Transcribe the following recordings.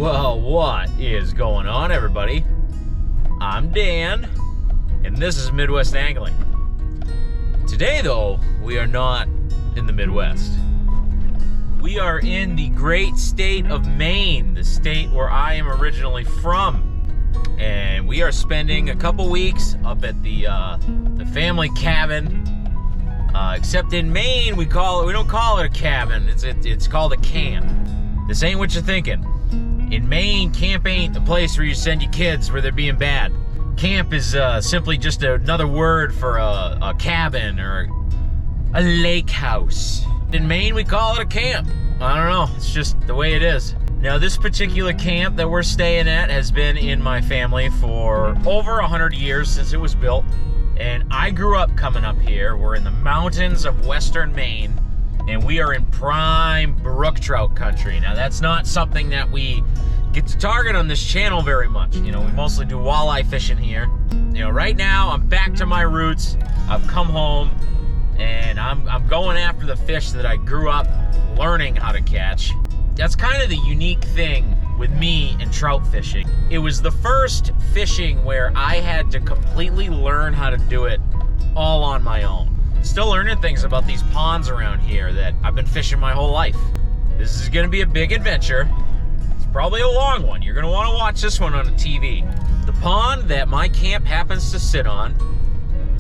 Well, what is going on, everybody? I'm Dan, and this is Midwest Angling. Today, though, we are not in the Midwest. We are in the great state of Maine, the state where I am originally from. And we are spending a couple weeks up at the family cabin. Except in Maine, we don't call it a cabin. It's called a camp. This ain't what you're thinking. In Maine, camp ain't the place where you send your kids where they're being bad. Camp is simply just another word for a cabin or a lake house. In Maine, we call it a camp. I don't know, it's just the way it is. Now, this particular camp that we're staying at has been in my family for over 100 years since it was built. And I grew up coming up here. We're in the mountains of Western Maine, and we are in prime Brook Trout country. Now, that's not something that we get to target on this channel very much. You know, we mostly do walleye fishing here. You know, right now, I'm back to my roots. I've come home, and I'm going after the fish that I grew up learning how to catch. That's kind of the unique thing with me and trout fishing. It was the first fishing where I had to completely learn how to do it all on my own. Still learning things about these ponds around here that I've been fishing my whole life. This is gonna be a big adventure. It's probably a long one. You're gonna wanna watch this one on the TV. The pond that my camp happens to sit on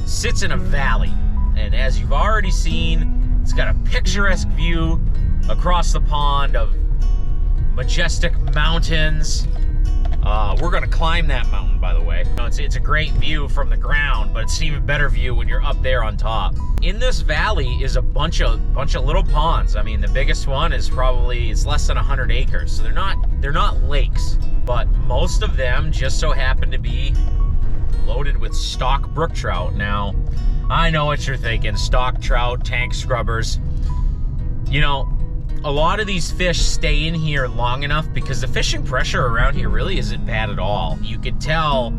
sits in a valley. And as you've already seen, it's got a picturesque view across the pond of majestic mountains. We're gonna climb that mountain, by the way. You know, it's a great view from the ground, but it's an even better view when you're up there on top. In this valley is a bunch of little ponds. I mean, the biggest one is it's less than 100 acres. So they're not lakes, but most of them just so happen to be loaded with stock brook trout. Now, I know what you're thinking, stock trout, tank scrubbers. You know, a lot of these fish stay in here long enough because the fishing pressure around here really isn't bad at all. You can tell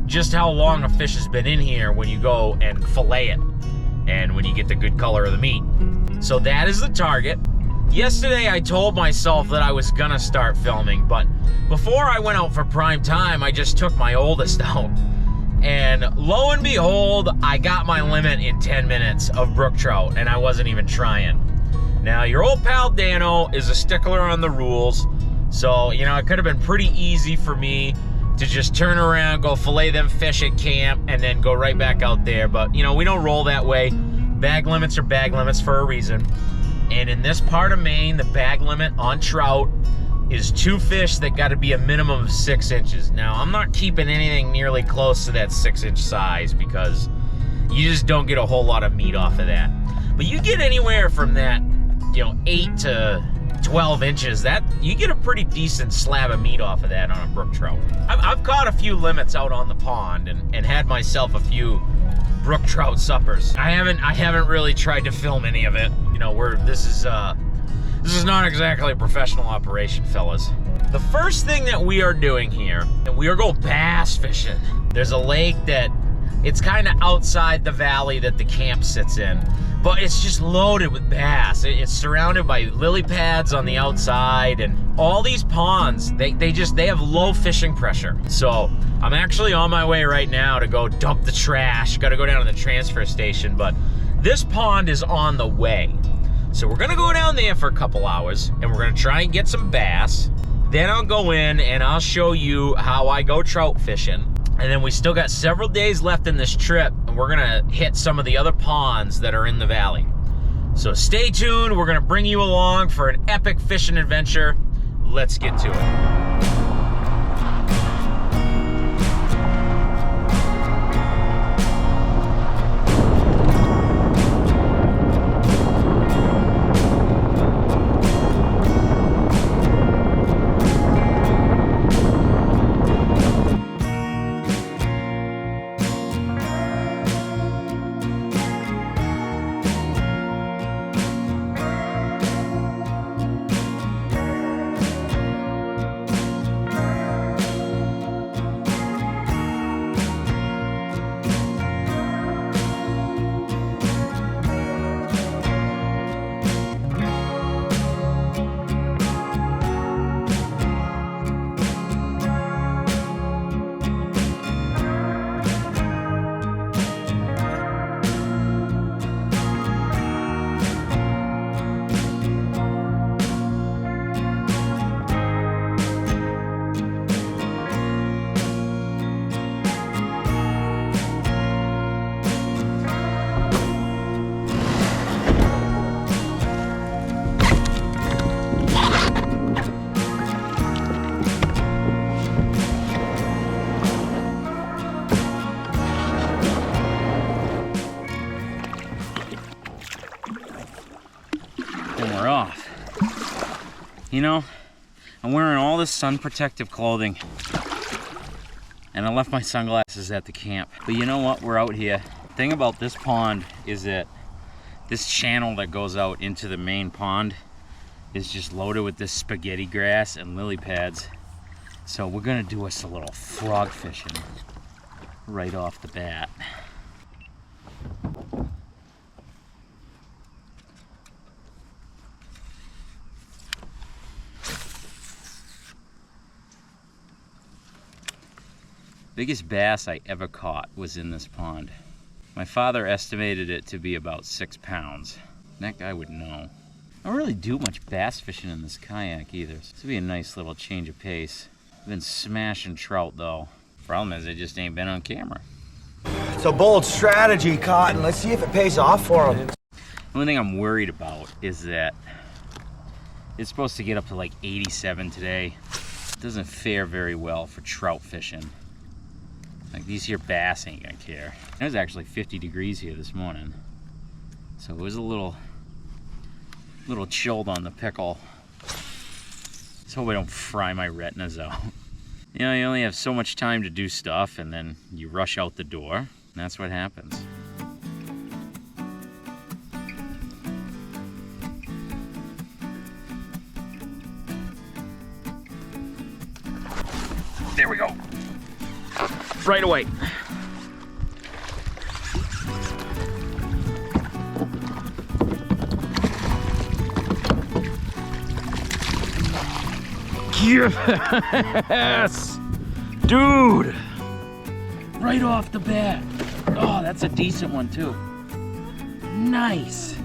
just how long a fish has been in here when you go and fillet it and when you get the good color of the meat. So that is the target. Yesterday I told myself that I was gonna start filming, but before I went out for prime time, I just took my oldest out. And lo and behold, I got my limit in 10 minutes of brook trout, and I wasn't even trying. Now, your old pal Dano is a stickler on the rules, so, you know, it could have been pretty easy for me to just turn around, go fillet them fish at camp, and then go right back out there. But, you know, we don't roll that way. Bag limits are bag limits for a reason. And in this part of Maine, the bag limit on trout is 2 fish that got to be a minimum of 6 inches. Now, I'm not keeping anything nearly close to that 6-inch size because you just don't get a whole lot of meat off of that. But you get anywhere from that, you know, 8 to 12 inches, that you get a pretty decent slab of meat off of that on a brook trout. I've caught a few limits out on the pond and had myself a few brook trout suppers. I haven't really tried to film any of it. You know, this is not exactly a professional operation, fellas. The first thing that we are doing here, and we are going bass fishing. There's a lake that it's kind of outside the valley that the camp sits in, but it's just loaded with bass. It's surrounded by lily pads on the outside, and all these ponds, they have low fishing pressure. So I'm actually on my way right now to go dump the trash. Got to go down to the transfer station, but this pond is on the way. So we're gonna go down there for a couple hours, and we're gonna try and get some bass. Then I'll go in and I'll show you how I go trout fishing. And then we still got several days left in this trip, and we're gonna hit some of the other ponds that are in the valley. So stay tuned, we're gonna bring you along for an epic fishing adventure. Let's get to it. when we're off. You know, I'm wearing all this sun protective clothing and I left my sunglasses at the camp. But you know what, we're out here. The thing about this pond is that this channel that goes out into the main pond is just loaded with this spaghetti grass and lily pads. So we're gonna do us a little frog fishing right off the bat. Biggest bass I ever caught was in this pond. My father estimated it to be about 6 pounds. That guy would know. I don't really do much bass fishing in this kayak either. This would be a nice little change of pace. I've been smashing trout though. Problem is, they just ain't been on camera. It's a bold strategy, Cotton. Let's see if it pays off for him. The only thing I'm worried about is that it's supposed to get up to like 87 today. It doesn't fare very well for trout fishing. Like these here bass ain't gonna care. It was actually 50 degrees here this morning. So it was a little chilled on the pickle. Let's hope I don't fry my retinas out. You know, you only have so much time to do stuff and then you rush out the door, and that's what happens. There we go. Right away. Yes! Dude! Right off the bat. Oh, that's a decent one too. Nice.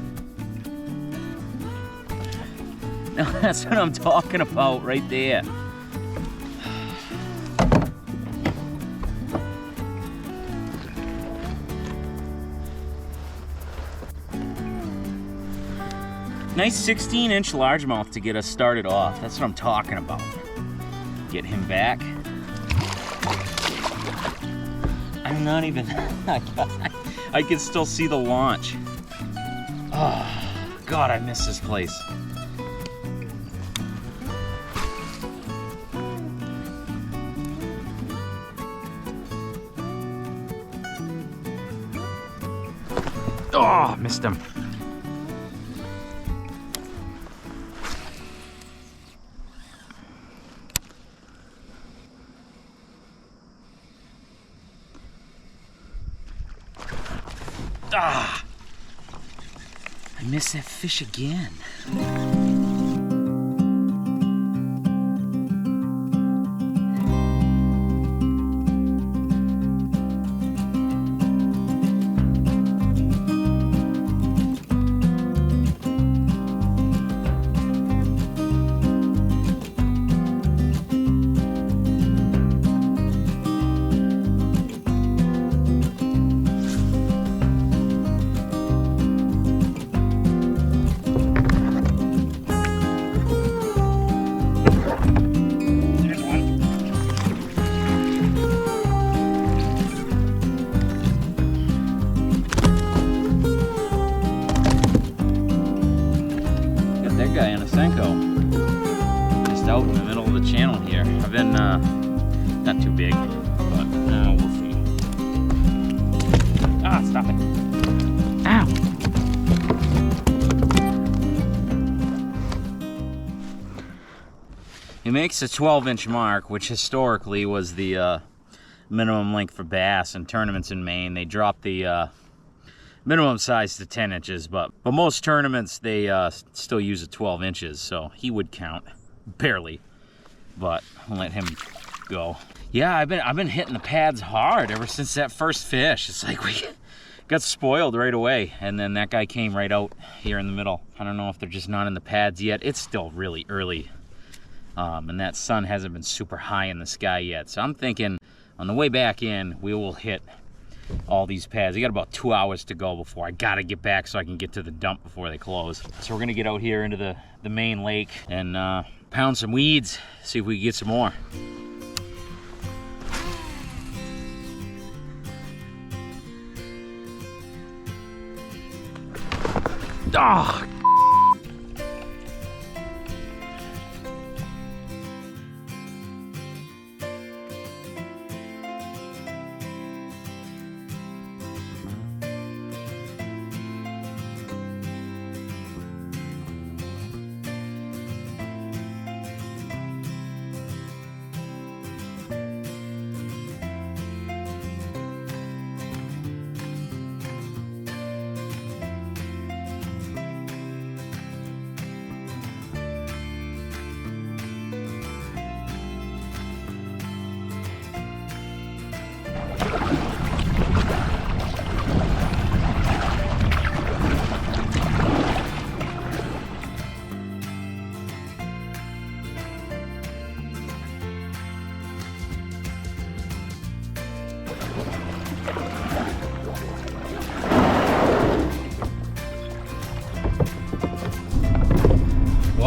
Now that's what I'm talking about right there. Nice 16-inch largemouth to get us started off. That's what I'm talking about. Get him back. I'm not even, I can still see the launch. Oh, God, I miss this place. Oh, missed him. Ah, I missed that fish again. Just out in the middle of the channel here. I've been not too big, but we'll see. Ah, stop it. Ow! He makes a 12-inch mark, which historically was the minimum length for bass in tournaments in Maine. They dropped the minimum size to 10 inches, but most tournaments they still use a 12 inches, so he would count barely, but I'll let him go. Yeah, I've been hitting the pads hard ever since that first fish. It's like we got spoiled right away, and then that guy came right out here in the middle. I don't know if they're just not in the pads yet. It's still really early, and that sun hasn't been super high in the sky yet, so I'm thinking on the way back in we will hit all these pads. We got about 2 hours to go before I gotta get back so I can get to the dump before they close. So we're gonna get out here into the main lake and pound some weeds, see if we can get some more. Oh,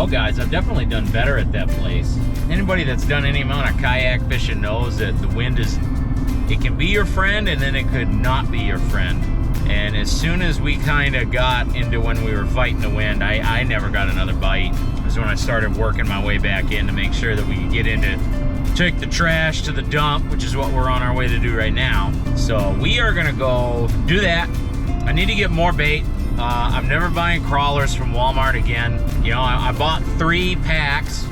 guys, I've definitely done better at that place. Anybody that's done any amount of kayak fishing knows that the wind it can be your friend and then it could not be your friend. And as soon as we kind of got into when we were fighting the wind, I never got another bite. It was when I started working my way back in to make sure that we could get into take the trash to the dump, which is what we're on our way to do right now. So we are gonna go do that. I need to get more bait. I'm never buying crawlers from Walmart again. You know, I bought 3 packs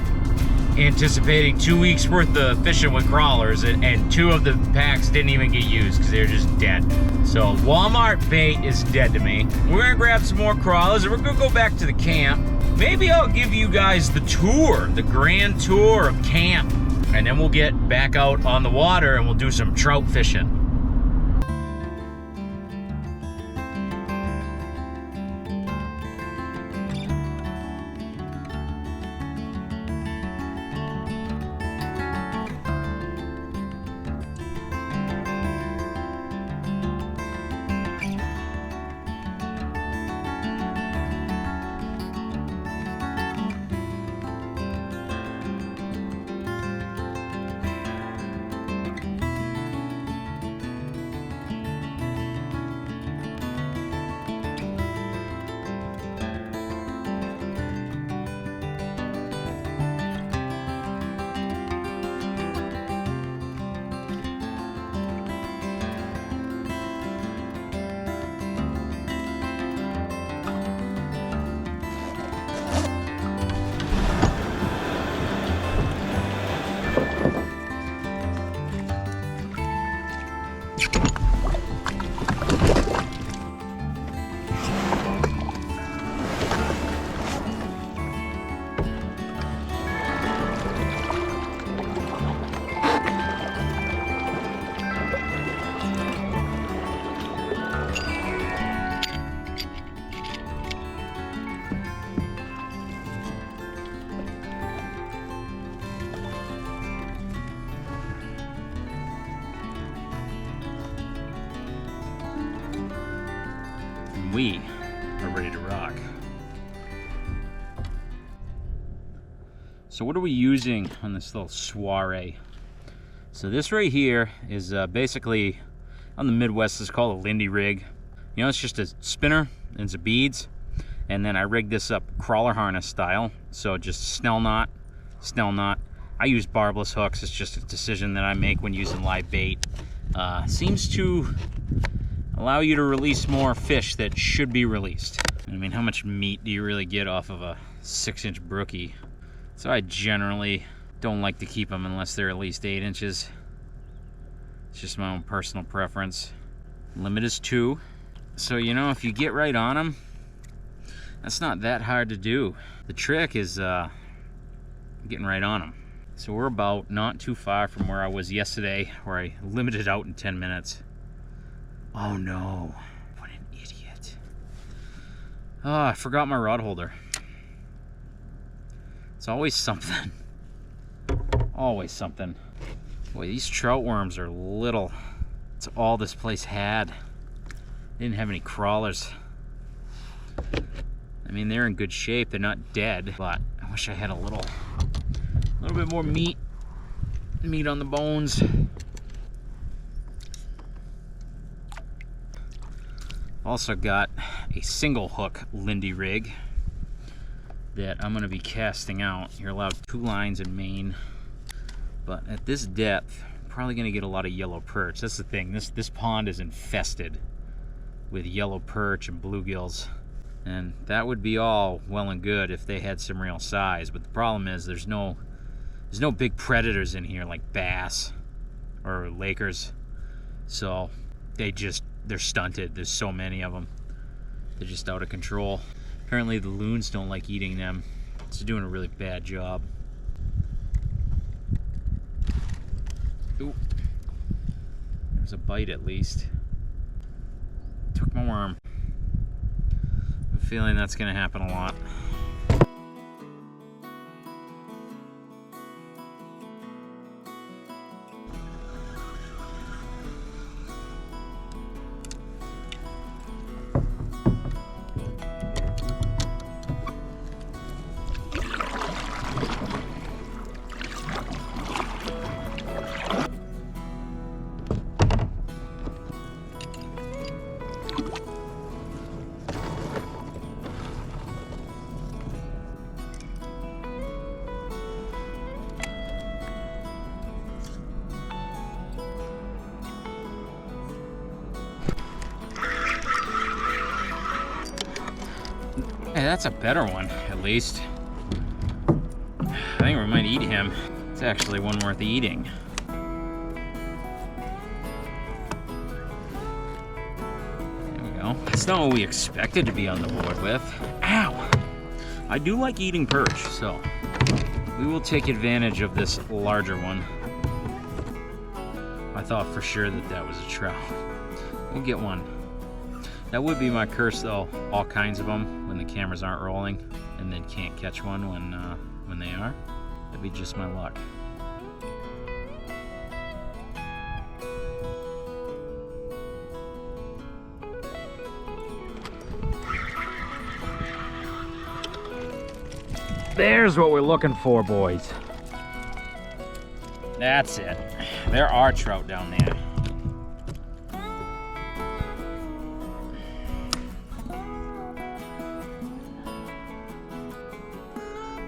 anticipating 2 weeks worth of fishing with crawlers, and 2 of the packs didn't even get used because they're just dead. So Walmart bait is dead to me. We're gonna grab some more crawlers and we're gonna go back to the camp. Maybe I'll give you guys the tour, the grand tour of camp, and then we'll get back out on the water and we'll do some trout fishing. We are ready to rock. So what are we using on this little soiree? So this right here is basically, on the Midwest, it's called a Lindy rig. You know, it's just a spinner and some beads, and then I rigged this up crawler harness style. So just snell knot. I use barbless hooks. It's just a decision that I make when using live bait. Seems to allow you to release more fish that should be released. I mean, how much meat do you really get off of a 6-inch brookie? So I generally don't like to keep them unless they're at least 8 inches. It's just my own personal preference. Limit is 2. So, you know, if you get right on them, that's not that hard to do. The trick is getting right on them. So we're about not too far from where I was yesterday, where I limited out in 10 minutes. Oh no, what an idiot. Oh, I forgot my rod holder. It's always something. Always something. Boy, these trout worms are little. It's all this place had. They didn't have any crawlers. I mean, they're in good shape. They're not dead, but I wish I had a little bit more meat on the bones. Also got a single hook Lindy rig that I'm going to be casting out. You're allowed 2 lines in Maine, but at this depth, I'm probably going to get a lot of yellow perch. That's the thing. This pond is infested with yellow perch and bluegills, and that would be all well and good if they had some real size. But the problem is there's no big predators in here like bass or lakers, so they're stunted. There's so many of them. They're just out of control. Apparently the loons don't like eating them. It's doing a really bad job. Ooh. There's a bite at least. Took my worm. I'm feeling that's gonna happen a lot. that's a better one, at least. I think we might eat him. It's actually one worth eating. There we go. It's not what we expected to be on the board with. Ow! I do like eating perch, so we will take advantage of this larger one. I thought for sure that that was a trout. We'll get one. That would be my curse though, all kinds of them when the cameras aren't rolling and then can't catch one when they are. That'd be just my luck. There's what we're looking for, boys. That's it. There are trout down there.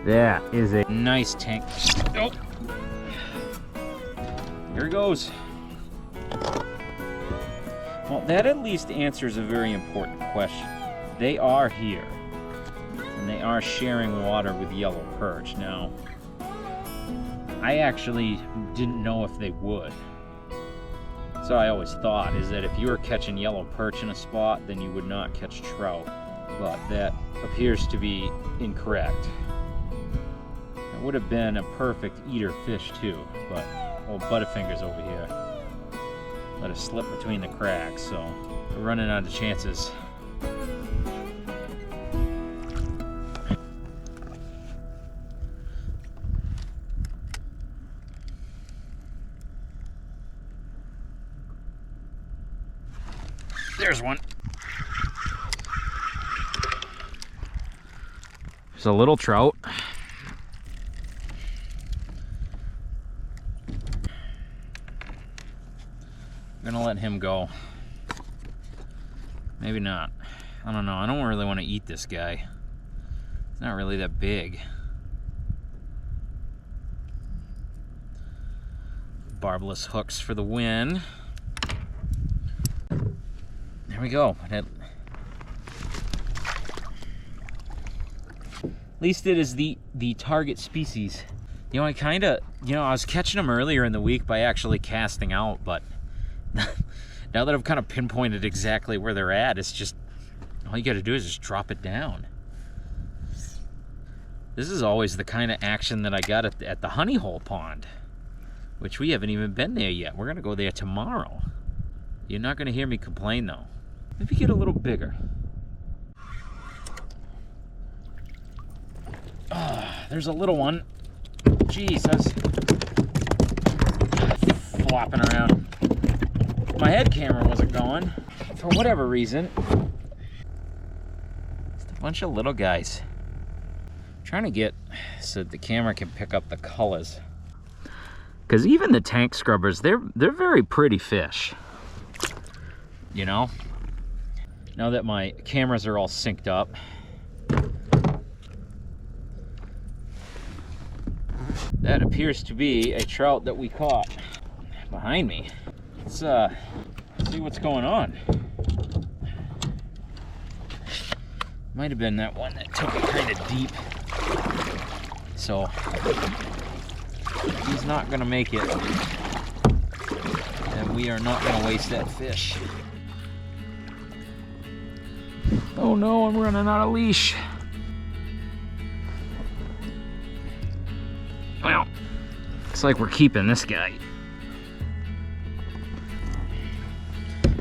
That is a nice tank. Oh. Here it goes. Well, that at least answers a very important question. They are here, and they are sharing water with yellow perch. Now, I actually didn't know if they would. So I always thought is that if you were catching yellow perch in a spot, then you would not catch trout. But that appears to be incorrect. It would have been a perfect eater fish too, but old Butterfingers over here let it slip between the cracks, so we're running out of chances. There's one. There's a little trout. I'm gonna let him go. Maybe not. I don't know. I don't really want to eat this guy. It's not really that big. Barbless hooks for the win. There we go. At least it is the target species. You know, I was catching them earlier in the week by actually casting out, but now that I've kind of pinpointed exactly where they're at, it's just, all you gotta do is just drop it down. This is always the kind of action that I got at the honey hole pond, which we haven't even been there yet. We're gonna go there tomorrow. You're not gonna hear me complain though. Maybe get a little bigger. There's a little one. Jeez, I was flopping around. My head camera wasn't going for whatever reason. Just a bunch of little guys. I'm trying to get so the camera can pick up the colors. Because even the tank scrubbers, they're very pretty fish. You know? Now that my cameras are all synced up. That appears to be a trout that we caught behind me. Let's see what's going on. Might have been that one that took it kind of deep. So he's not gonna make it. And we are not gonna waste that fish. Oh no, I'm running out of leash. Well, looks like we're keeping this guy.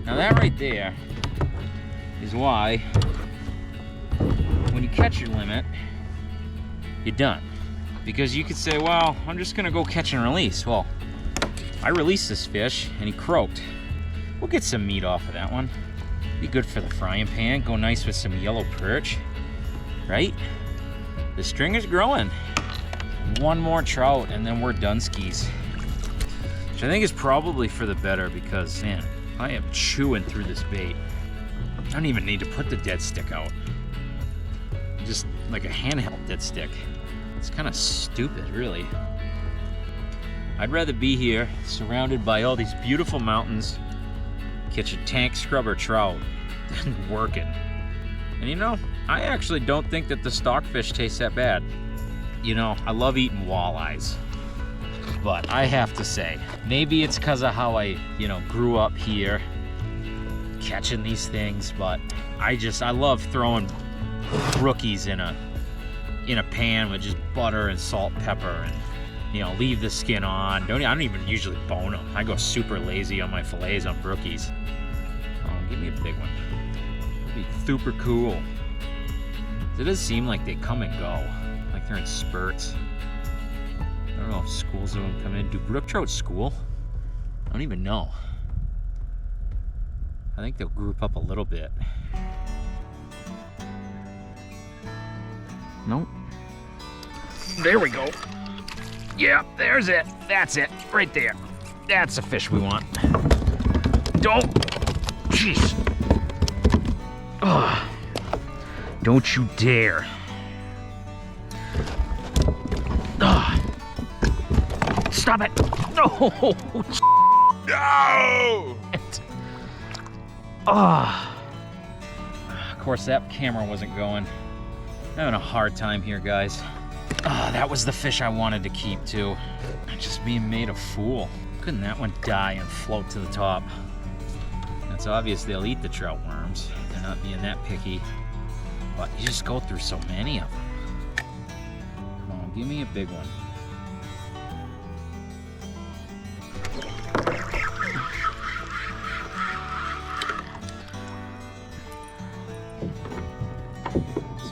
Now that right there is why when you catch your limit, you're done. Because you could say, well, I'm just gonna go catch and release. Well, I released this fish and he croaked. We'll get some meat off of that one. Be good for the frying pan, go nice with some yellow perch, right? The string is growing. One more trout and then we're done skis. Which I think is probably for the better because, man, I am chewing through this bait. I don't even need to put the dead stick out. Just like a handheld dead stick. It's kind of stupid, really. I'd rather be here, surrounded by all these beautiful mountains, catch a tank scrubber trout, than working. And you know, I actually don't think that the stockfish taste that bad. You know, I love eating walleyes, but I have to say, maybe it's because of how I, you know, grew up here catching these things, but I love throwing brookies in a pan with just butter and salt, pepper, and, you know, leave the skin on. I don't even usually bone them. I go super lazy on my fillets on brookies. Oh, give me a big one. That'd be super cool. It does seem like they come and go, like they're in spurts. I don't know if schools of them come in. Do brook trout school? I don't even know. I think they'll group up a little bit. Nope. There we go. Yeah, there's it. That's it. Right there. That's the fish we want. Don't. Jeez. Ugh. Don't you dare. Ugh. Stop it. No. No. Of course, that camera wasn't going. I'm having a hard time here, guys. That was the fish I wanted to keep, too. I'm just being made a fool. Couldn't that one die and float to the top? It's obvious they'll eat the trout worms. They're not being that picky. But you just go through so many of them. Come on, give me a big one.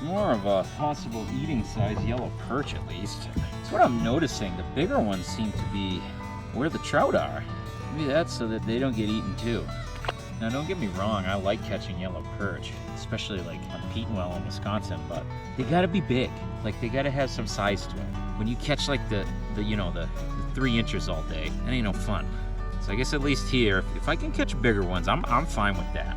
More of a possible eating size yellow perch, at least. That's what I'm noticing. The bigger ones seem to be where the trout are. Maybe that's so that they don't get eaten too. Now, don't get me wrong, I like catching yellow perch, especially like on Petenwell in Wisconsin, but they gotta be big. Like, they gotta have some size to them. When you catch like the 3 inches all day, that ain't no fun. So I guess at least here, if I can catch bigger ones, I'm fine with that.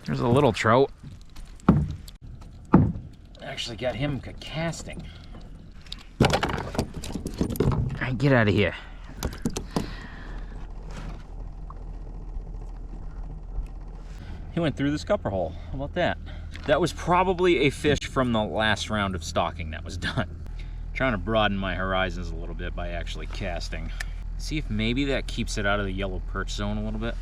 There's a little trout. Actually got him casting. All right, get out of here. He went through the scupper hole. How about that? That was probably a fish from the last round of stalking that was done. Trying to broaden my horizons a little bit by actually casting. See if maybe that keeps it out of the yellow perch zone a little bit.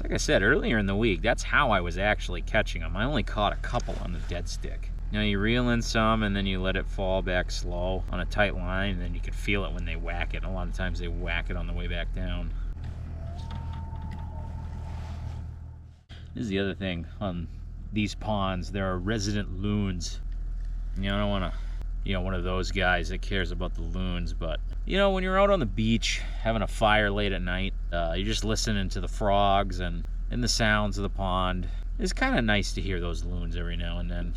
Like I said earlier in the week, that's how I was actually catching them. I only caught a couple on the dead stick. You know, you reel in some and then you let it fall back slow on a tight line, and then you can feel it when they whack it. A lot of times they whack it on the way back down. This is the other thing on these ponds. There are resident loons. You know, I don't want to, one of those guys that cares about the loons, but you know, when you're out on the beach having a fire late at night, you're just listening to the frogs and the sounds of the pond. It's kind of nice to hear those loons every now and then.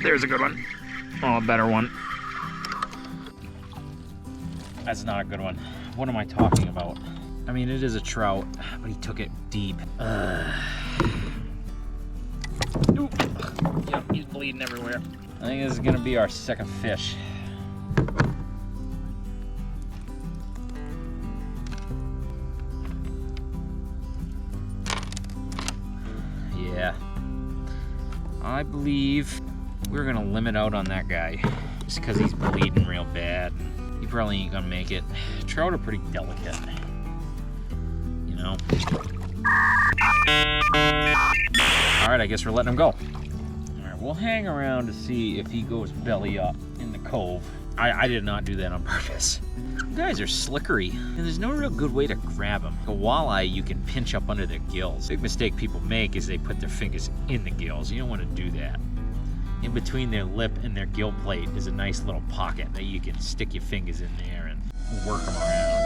There's a good one. Oh, a better one. That's not a good one. What am I talking about? I mean, it is a trout, but he took it deep. Ooh. Yep, he's bleeding everywhere. I think this is gonna be our second fish. Yeah. I believe we're gonna limit out on that guy just because he's bleeding real bad. He probably ain't gonna make it. Trout are pretty delicate, you know? All right, I guess we're letting him go. All right, we'll hang around to see if he goes belly up in the cove. I did not do that on purpose. You guys are slickery, and there's no real good way to grab them. A walleye, you can pinch up under their gills. Big mistake people make is they put their fingers in the gills. You don't want to do that. In between their lip and their gill plate is a nice little pocket that you can stick your fingers in there and work them around.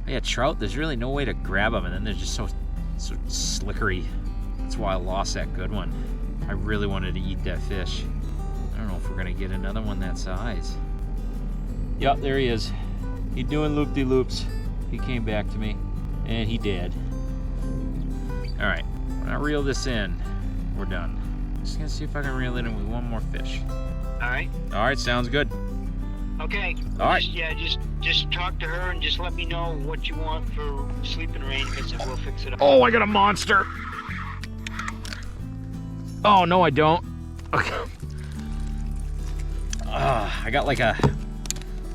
Yeah, trout, there's really no way to grab them, and then they're just so slickery. That's why I lost that good one. I really wanted to eat that fish. I don't know if we're gonna get another one that size. Yep, there he is. He's doing loop-de-loops. He came back to me, and he did. All right, when I reel this in, we're done. Just gonna see if I can reel it in with one more fish. All right. All right, sounds good. Okay. All right. Just talk to her and just let me know what you want for sleeping arrangements, and we'll fix it up. Oh, I got a monster. Oh no, I don't. Okay. I got like a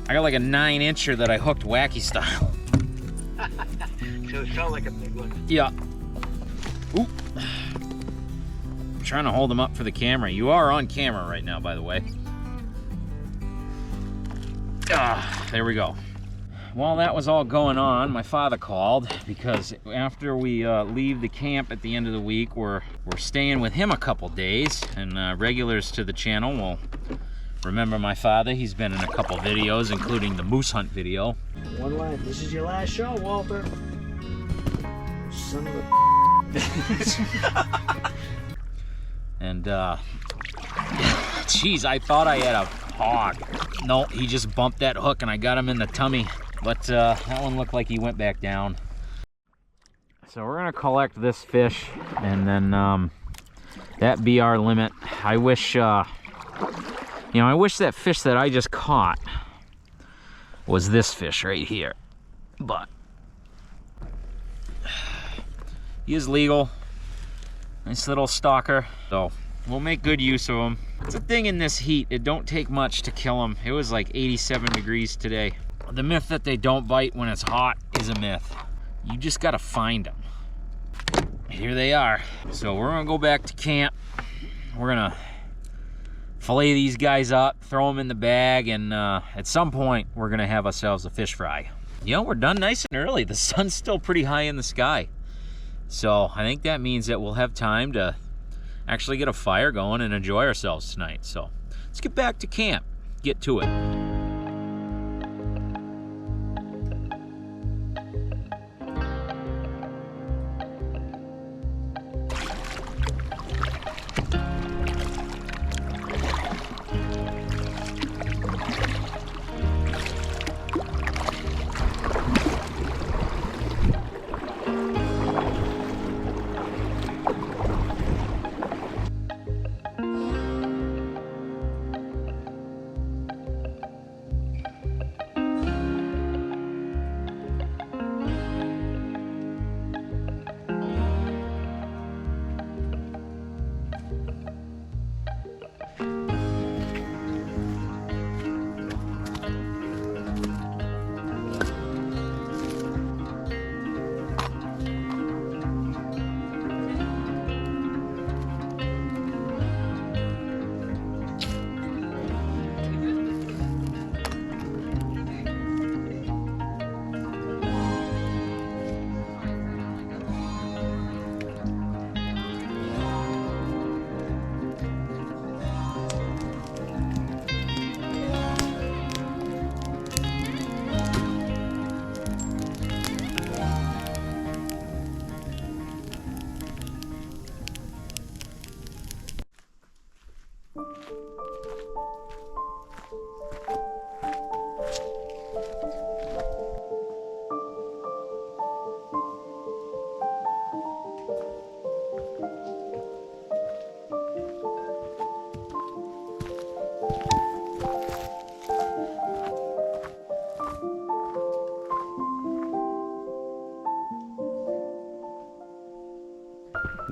9-incher that I hooked wacky style. So it felt like a big one. Yeah. Oop. I'm trying to hold them up for the camera. You are on camera right now, by the way. There we go. While that was all going on, my father called because after we leave the camp at the end of the week, we're staying with him a couple days, and regulars to the channel will remember my father. He's been in a couple videos, including the moose hunt video. One line. This is your last show, Walter. Son of a. And geez, I thought I had a hog. No, he just bumped that hook and I got him in the tummy. But that one looked like he went back down. So we're gonna collect this fish, and then that be our limit. I wish, I wish that fish that I just caught was this fish right here. But he is legal. Nice little stalker. So we'll make good use of him. It's a thing in this heat. It don't take much to kill him. It was like 87 degrees today. The myth that they don't bite when it's hot is a myth. You just gotta find them. Here they are. So we're gonna go back to camp. We're gonna fillet these guys up, throw them in the bag, and at some point we're gonna have ourselves a fish fry. You know, we're done nice and early. The sun's still pretty high in the sky. So I think that means that we'll have time to actually get a fire going and enjoy ourselves tonight. So let's get back to camp, get to it.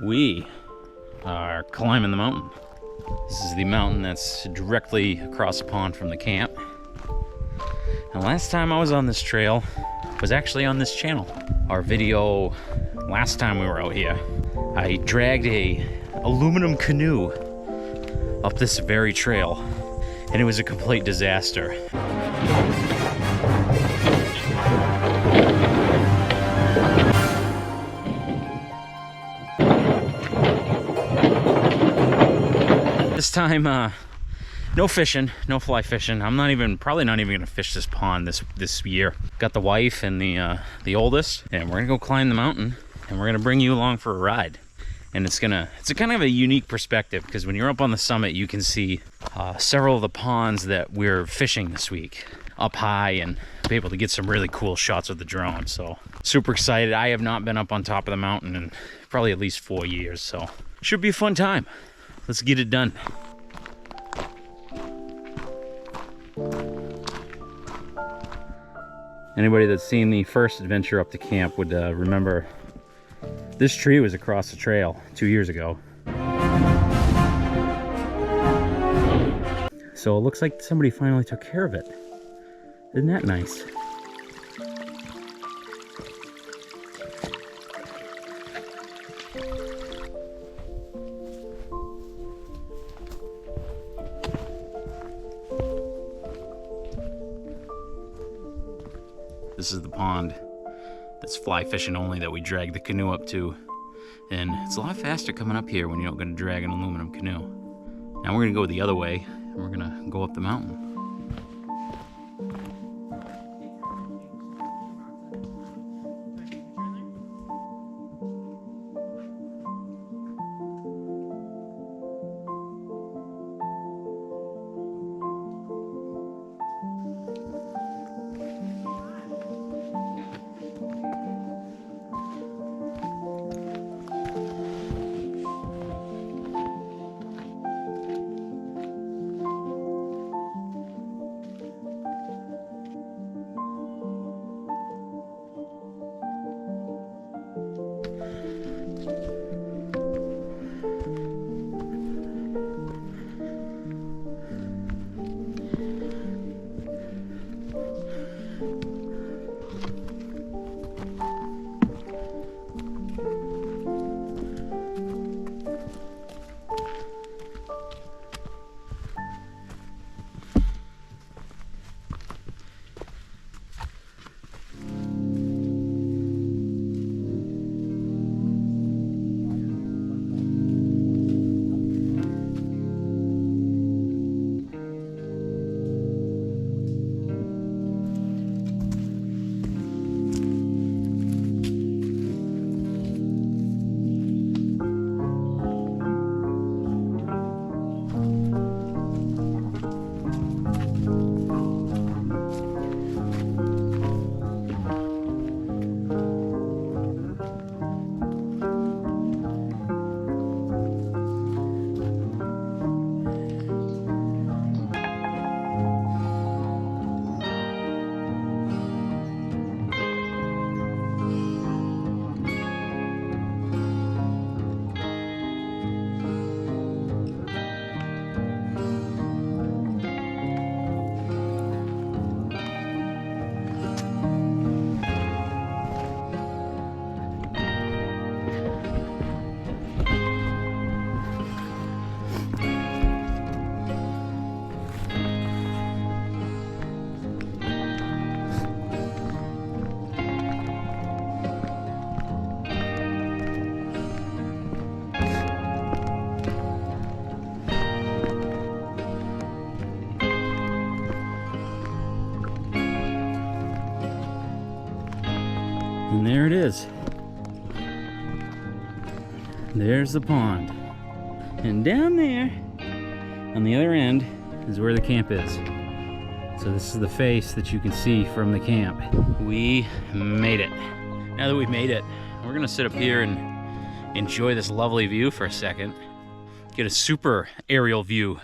We are climbing the mountain. This is the mountain that's directly across the pond from the camp. And last time I was on this trail was actually on this channel. Our video last time we were out here, I dragged a aluminum canoe up this very trail, and it was a complete disaster. This time no fishing, no fly fishing. I'm probably not even gonna fish this pond this year. Got the wife and the oldest, and we're gonna go climb the mountain, and we're gonna bring you along for a ride. And it's a kind of a unique perspective, because when you're up on the summit, you can see several of the ponds that we're fishing this week up high, and be able to get some really cool shots with the drone. So super excited. I have not been up on top of the mountain in probably at least 4 years, so should be a fun time. Let's get it done. Anybody that's seen the first adventure up to camp would remember this tree was across the trail 2 years ago. So it looks like somebody finally took care of it. Isn't that nice? This is the pond that's fly fishing only that we drag the canoe up to. And it's a lot faster coming up here when you're not going to drag an aluminum canoe. Now we're going to go the other way, and we're going to go up the mountain. And there it is. There's the pond. And down there, on the other end, is where the camp is. So this is the face that you can see from the camp. We made it. Now that we've made it, we're gonna sit up here and enjoy this lovely view for a second. Get a super aerial view.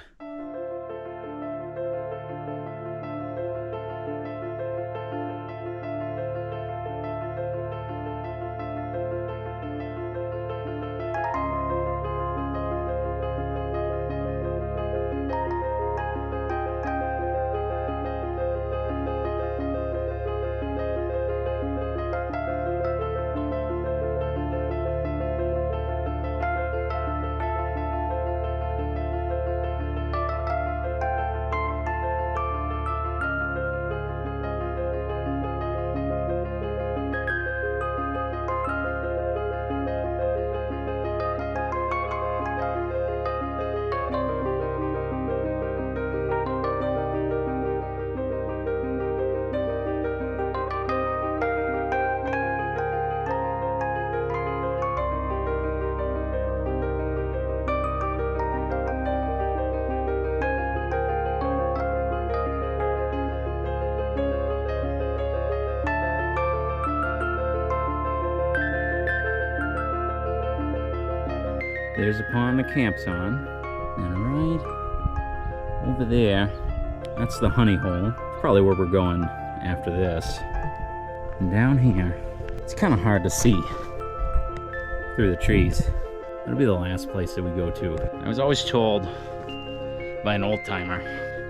There's the pond the camp's on. And right over there, that's the honey hole. Probably where we're going after this. And down here, it's kind of hard to see through the trees. That'll be the last place that we go to. I was always told by an old timer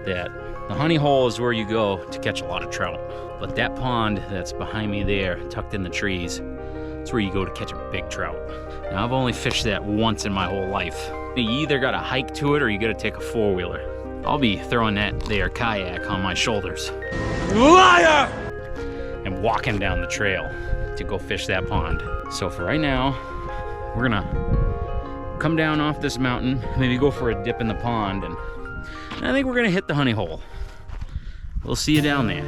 that the honey hole is where you go to catch a lot of trout. But that pond that's behind me there, tucked in the trees, it's where you go to catch a big trout. Now, I've only fished that once in my whole life. You either gotta hike to it or you gotta take a four-wheeler. I'll be throwing that there kayak on my shoulders. Liar! And walking down the trail to go fish that pond. So for right now, we're gonna come down off this mountain, maybe go for a dip in the pond, and I think we're gonna hit the honey hole. We'll see you down there.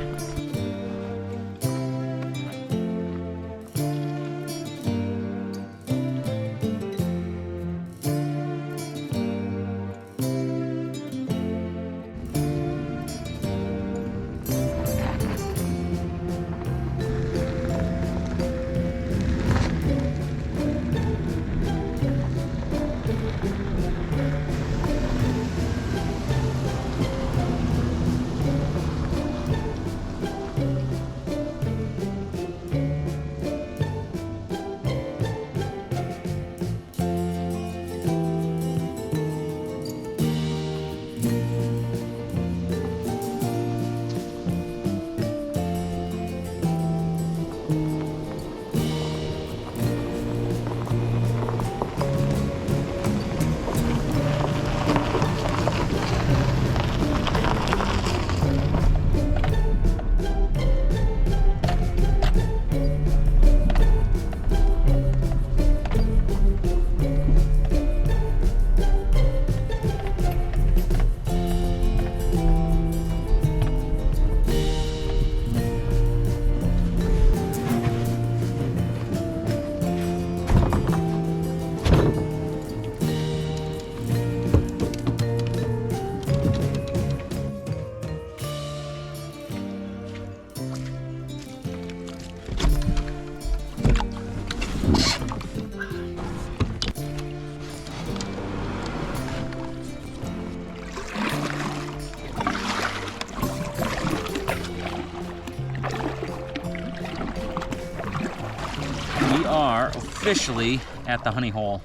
Officially at the honey hole.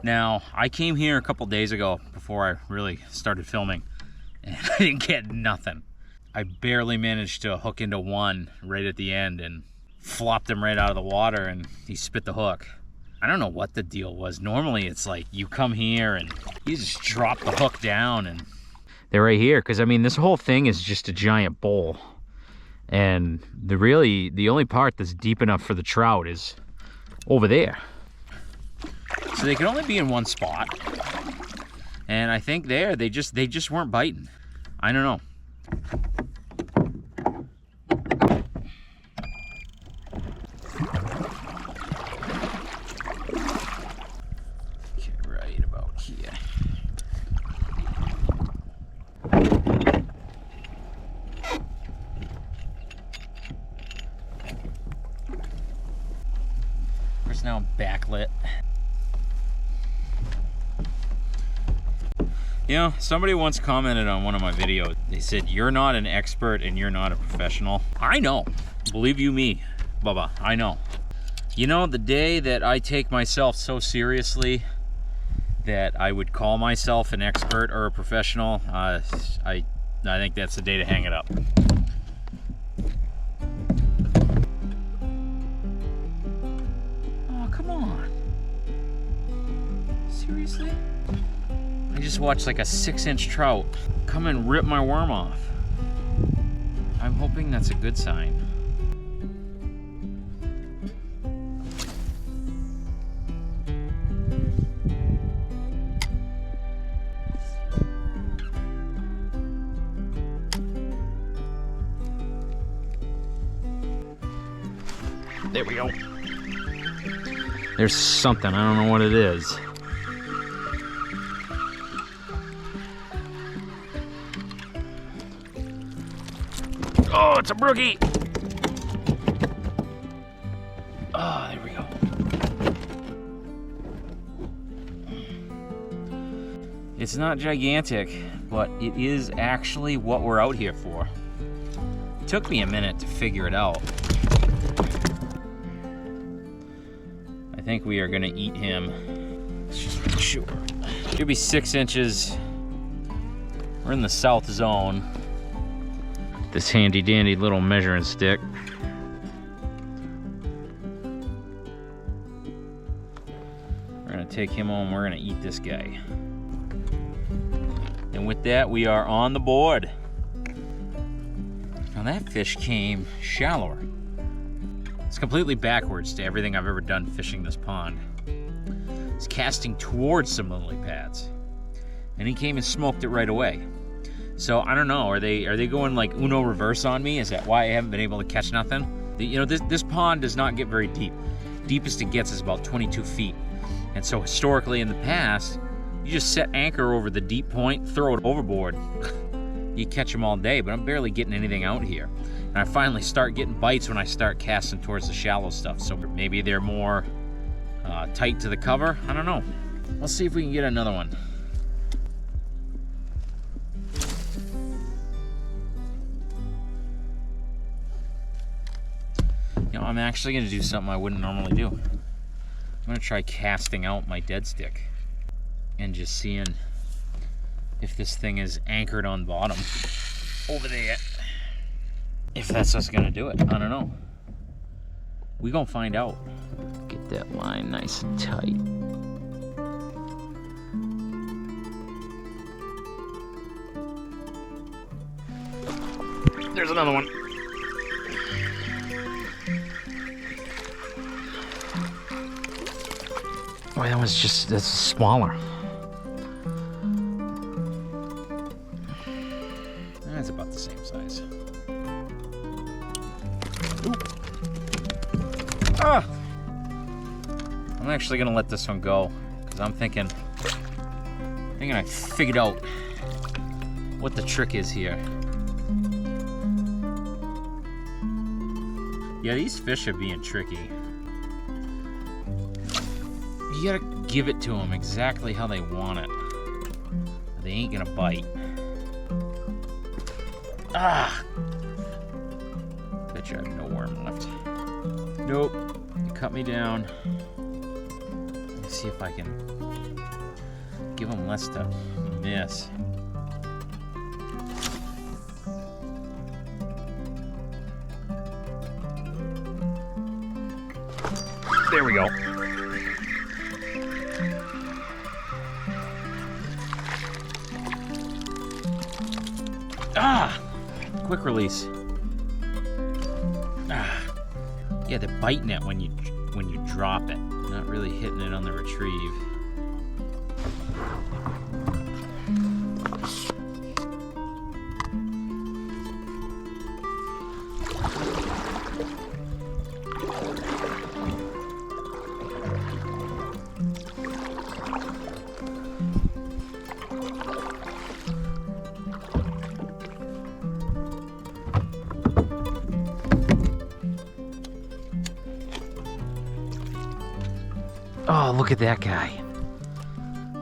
Now, I came here a couple days ago before I really started filming, and I didn't get nothing. I barely managed to hook into one right at the end and flopped him right out of the water, and he spit the hook. I don't know what the deal was. Normally it's like you come here and you just drop the hook down and they're right here, because I mean this whole thing is just a giant bowl, and the only part that's deep enough for the trout is over there. So they can only be in one spot, and I think there they just weren't biting. I don't know. Okay, right about here. Now backlit. You know, somebody once commented on one of my videos. They said, "You're not an expert and you're not a professional." I know. Believe you me, Bubba, I know. You know, the day that I take myself so seriously that I would call myself an expert or a professional, I think that's the day to hang it up. Seriously? I just watched like a 6-inch trout come and rip my worm off. I'm hoping that's a good sign. There we go. There's something, I don't know what it is. Oh, it's a brookie! Oh, there we go. It's not gigantic, but it is actually what we're out here for. It took me a minute to figure it out. I think we are gonna eat him. Let's just make sure. Should be 6 inches. We're in the south zone. This handy dandy little measuring stick. We're gonna take him home, we're gonna eat this guy. And with that, we are on the board. Now that fish came shallower. It's completely backwards to everything I've ever done fishing this pond. It's casting towards some lily pads. And he came and smoked it right away. So I don't know, are they going like Uno reverse on me? Is that why I haven't been able to catch nothing? You know, this pond does not get very deep. Deepest it gets is about 22 feet. And so historically in the past, you just set anchor over the deep point, throw it overboard. You catch them all day, but I'm barely getting anything out here. And I finally start getting bites when I start casting towards the shallow stuff. So maybe they're more tight to the cover. I don't know. Let's see if we can get another one. You know, I'm actually gonna do something I wouldn't normally do. I'm gonna try casting out my dead stick and just seeing if this thing is anchored on bottom over there. If that's what's gonna do it, I don't know. We gonna find out. Get that line nice and tight. There's another one. Oh, that one's that's smaller. That's about the same size. Ooh. Ah! I'm actually gonna let this one go because I'm thinking I figured out what the trick is here. Yeah, these fish are being tricky. You gotta give it to them exactly how they want it. They ain't gonna bite. Ah! Bet you I have no worm left. Nope. You cut me down. Let me see if I can give them less to miss. There we go. Ah! Quick release. Ah! Yeah, they're biting it when you drop it. Not really hitting it on the retrieve. Oh, look at that guy.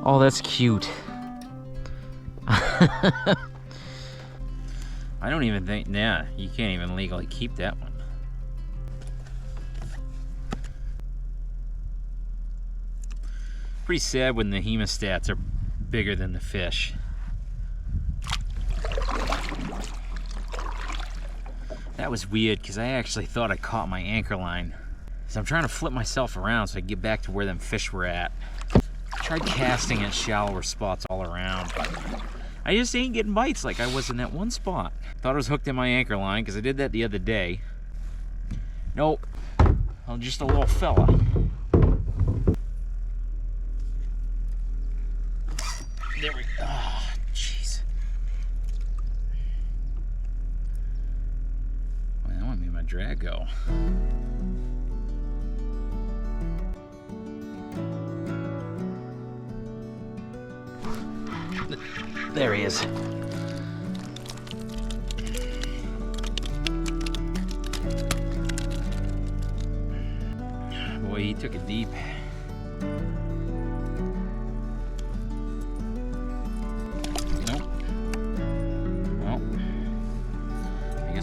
Oh, that's cute. I don't even think, nah, you can't even legally keep that one. Pretty sad when the hemostats are bigger than the fish. That was weird because I actually thought I caught my anchor line. So I'm trying to flip myself around so I can get back to where them fish were at. I tried casting at shallower spots all around. I just ain't getting bites like I was in that one spot. Thought I was hooked in my anchor line because I did that the other day. Nope, I'm just a little fella. There we go. Oh, jeez. Well, that one made my drag go. There he is. Boy, he took it deep.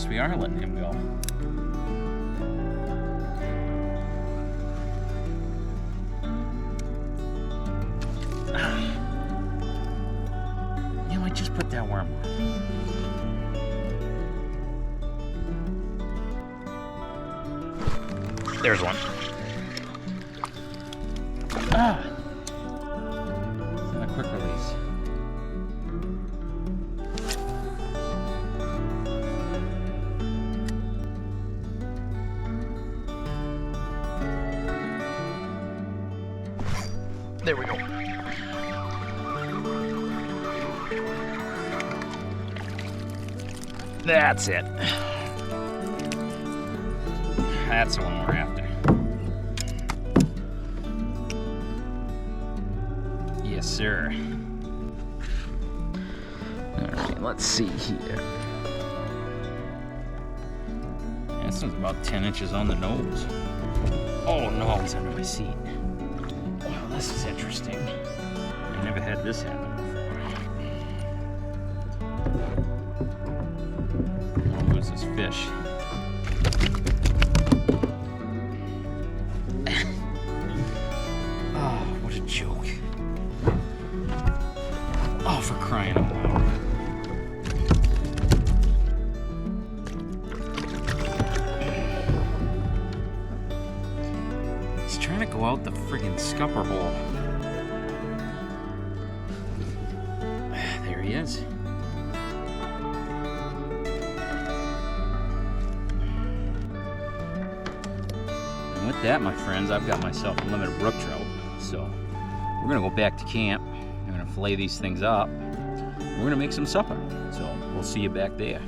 we are letting him go. You know, I just put that worm on. There's one. Ah! It's not a quick release. There we go. That's it. That's the one we're after. Yes, sir. All right, let's see here. This one's about 10 inches on the nose. Oh no, it's under my seat. Wow, this is interesting. I never had this happen before. Oh, who's this fish? Oh, what a joke. Oh, for crying out loud. He's trying to go out the friggin' scupper hole. There he is. And with that, my friends, I've got myself a limited brook trout. So we're gonna go back to camp. I'm gonna fillet these things up. We're gonna make some supper. So we'll see you back there.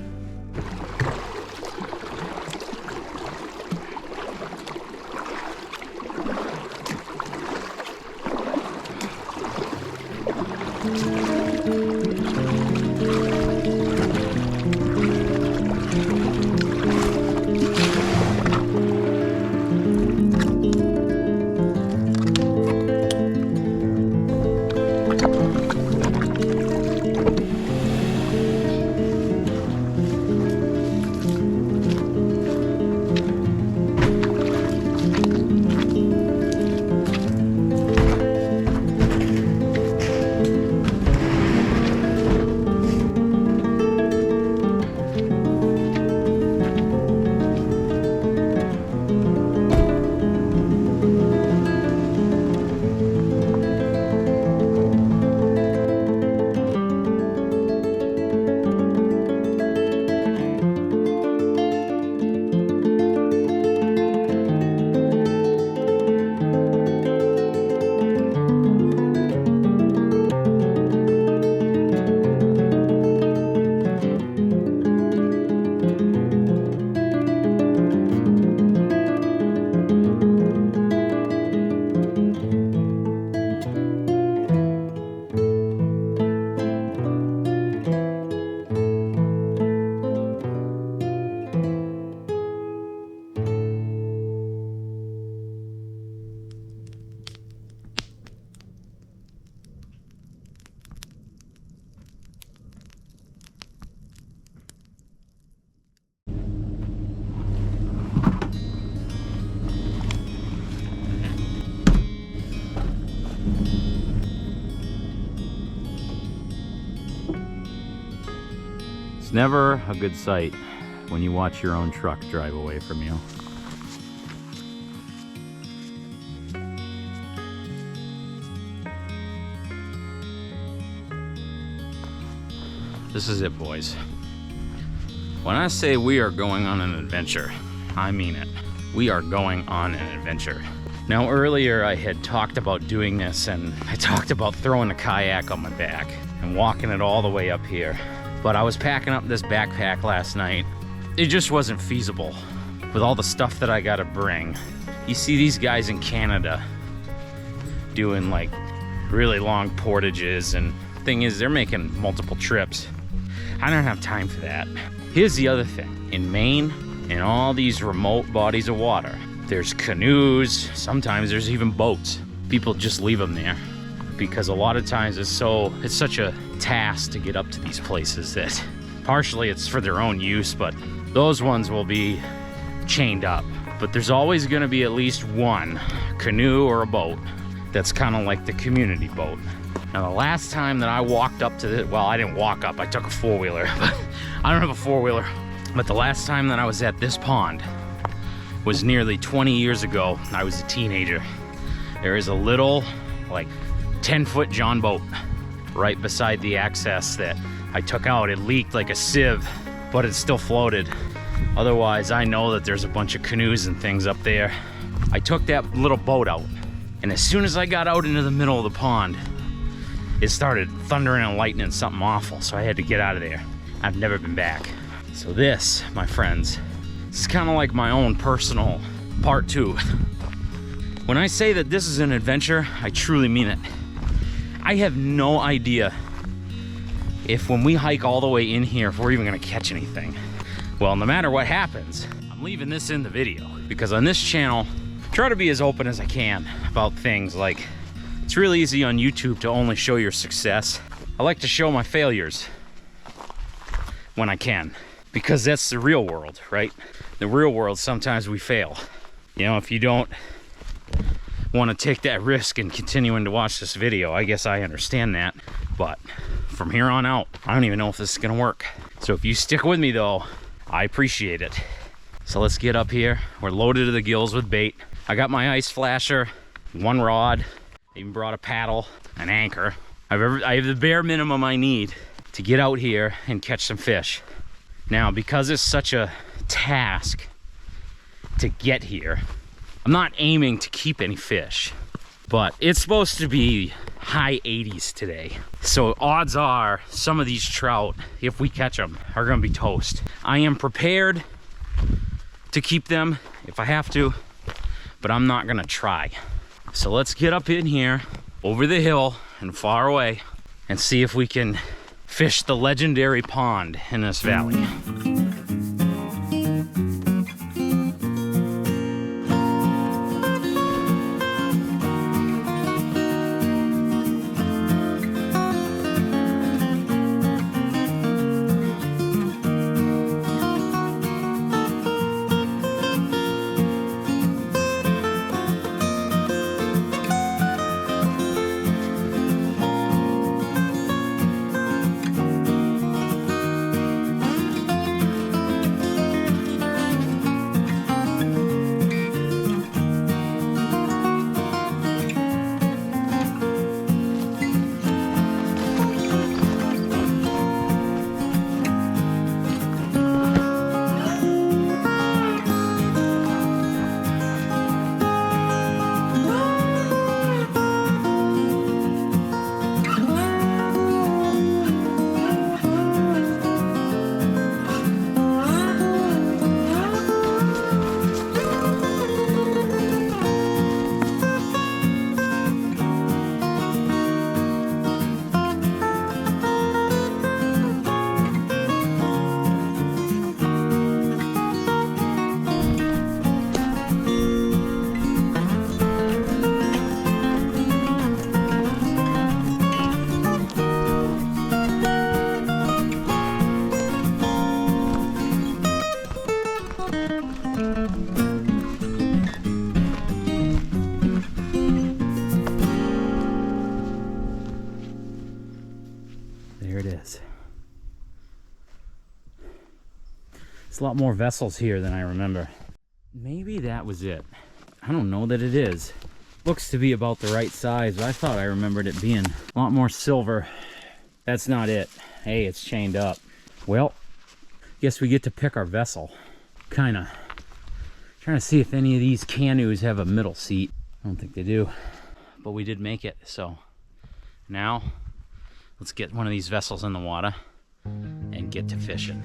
It's never a good sight when you watch your own truck drive away from you. This is it, boys. When I say we are going on an adventure, I mean it. We are going on an adventure. Now earlier I had talked about doing this, and I talked about throwing a kayak on my back and walking it all the way up here. But I was packing up this backpack last night. It just wasn't feasible with all the stuff that I gotta bring. You see these guys in Canada doing like really long portages, and thing is, they're making multiple trips. I don't have time for that. Here's the other thing. In Maine, in all these remote bodies of water, there's canoes, sometimes there's even boats. People just leave them there because a lot of times it's such a task to get up to these places that partially it's for their own use, but those ones will be chained up. But there's always gonna be at least one canoe or a boat that's kind of like the community boat. Now the last time that I walked up to this, well, I didn't walk up, I took a four-wheeler. I don't have a four-wheeler. But the last time that I was at this pond was nearly 20 years ago. I was a teenager. There is a little, like 10-foot John boat right beside the access that I took out. It leaked like a sieve, but it still floated. Otherwise, I know that there's a bunch of canoes and things up there. I took that little boat out, and as soon as I got out into the middle of the pond, it started thundering and lightning, something awful, so I had to get out of there. I've never been back. So this, my friends, is kind of like my own personal part 2. When I say that this is an adventure, I truly mean it. I have no idea if when we hike all the way in here, if we're even gonna catch anything. Well, no matter what happens, I'm leaving this in the video, because on this channel, I try to be as open as I can about things. Like, it's really easy on YouTube to only show your success. I like to show my failures when I can, because that's the real world, right? The real world, sometimes we fail. You know, if you don't want to take that risk and continuing to watch this video, I guess I understand that. But from here on out, I don't even know if this is gonna work. So if you stick with me though, I appreciate it. So let's get up here. We're loaded to the gills with bait. I got my ice flasher, one rod, even brought a paddle, an anchor. I have the bare minimum I need to get out here and catch some fish. Now, because it's such a task to get here, I'm not aiming to keep any fish, but it's supposed to be high 80s today. So odds are some of these trout, if we catch them, are gonna be toast. I am prepared to keep them if I have to, but I'm not gonna try. So let's get up in here, over the hill and far away, and see if we can fish the legendary pond in this valley. There it is. It's a lot more vessels here than I remember. Maybe that was it. I don't know that it is. Looks to be about the right size, but I thought I remembered it being a lot more silver. That's not it. Hey, it's chained up. Well, guess we get to pick our vessel. Kinda trying to see if any of these canoes have a middle seat. I don't think they do, but we did make it. So now let's get one of these vessels in the water and get to fishing.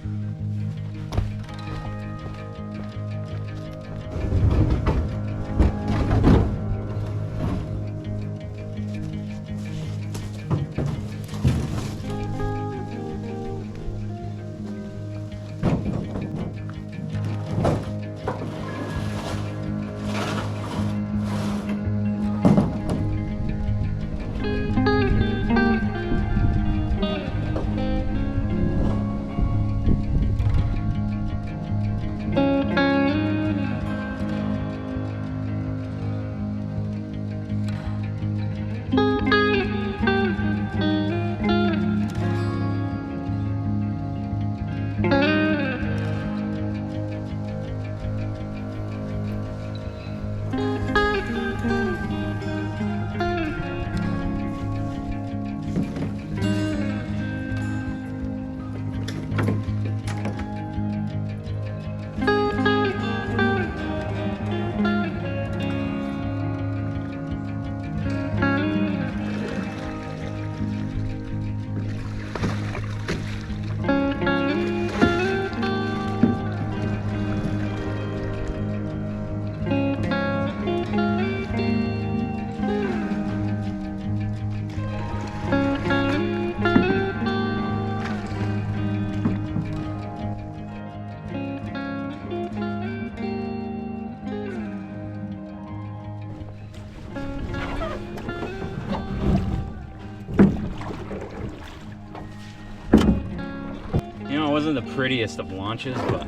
wasn't the prettiest of launches, but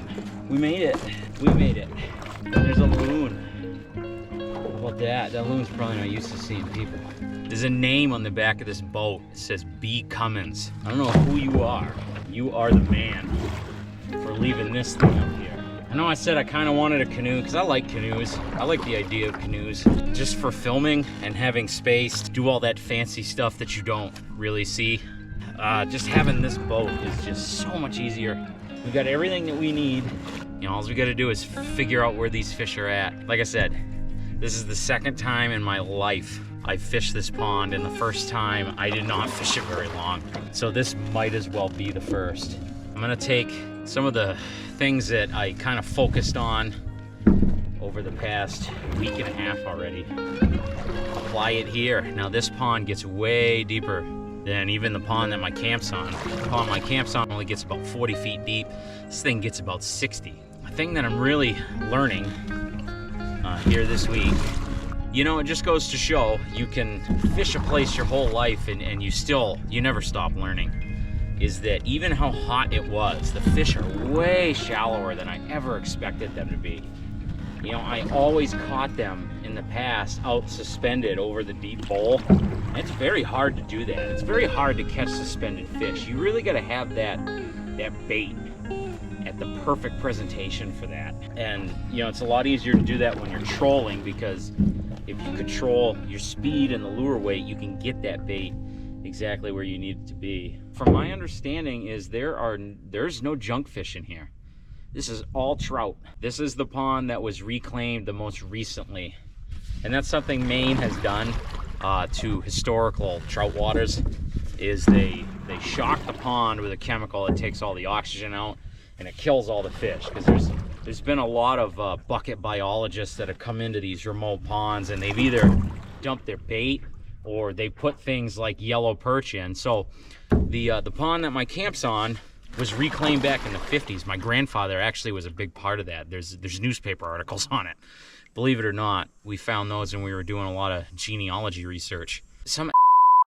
we made it. We made it. There's a loon. How about that? That loon's probably not used to seeing people. There's a name on the back of this boat. It says B. Cummins. I don't know who you are. You are the man for leaving this thing up here. I know I said I kind of wanted a canoe because I like canoes. I like the idea of canoes just for filming and having space to do all that fancy stuff that you don't really see. Just having this boat is just so much easier. We got everything that we need. You know, all we got to do is figure out where these fish are at. Like I said, this is the second time in my life I've fished this pond, and the first time I did not fish it very long. So this might as well be the first. I'm gonna take some of the things that I kind of focused on over the past week and a half already. Apply it here. Now this pond gets way deeper than even the pond that my camp's on. The pond my camp's on only gets about 40 feet deep. This thing gets about 60. A thing that I'm really learning here this week, you know, it just goes to show you can fish a place your whole life and you never stop learning, is that even how hot it was, the fish are way shallower than I ever expected them to be. You know, I always caught them in the past out suspended over the deep bowl. And it's very hard to do that. It's very hard to catch suspended fish. You really gotta have that bait at the perfect presentation for that. And you know, it's a lot easier to do that when you're trolling, because if you control your speed and the lure weight, you can get that bait exactly where you need it to be. From my understanding is there's no junk fish in here. This is all trout. This is the pond that was reclaimed the most recently. And that's something Maine has done to historical trout waters, is they shock the pond with a chemical that takes all the oxygen out and it kills all the fish. Because there's been a lot of bucket biologists that have come into these remote ponds, and they've either dumped their bait or they put things like yellow perch in. So the pond that my camp's on was reclaimed back in the 50s. My grandfather actually was a big part of that. There's newspaper articles on it. Believe it or not, we found those when we were doing a lot of genealogy research. Some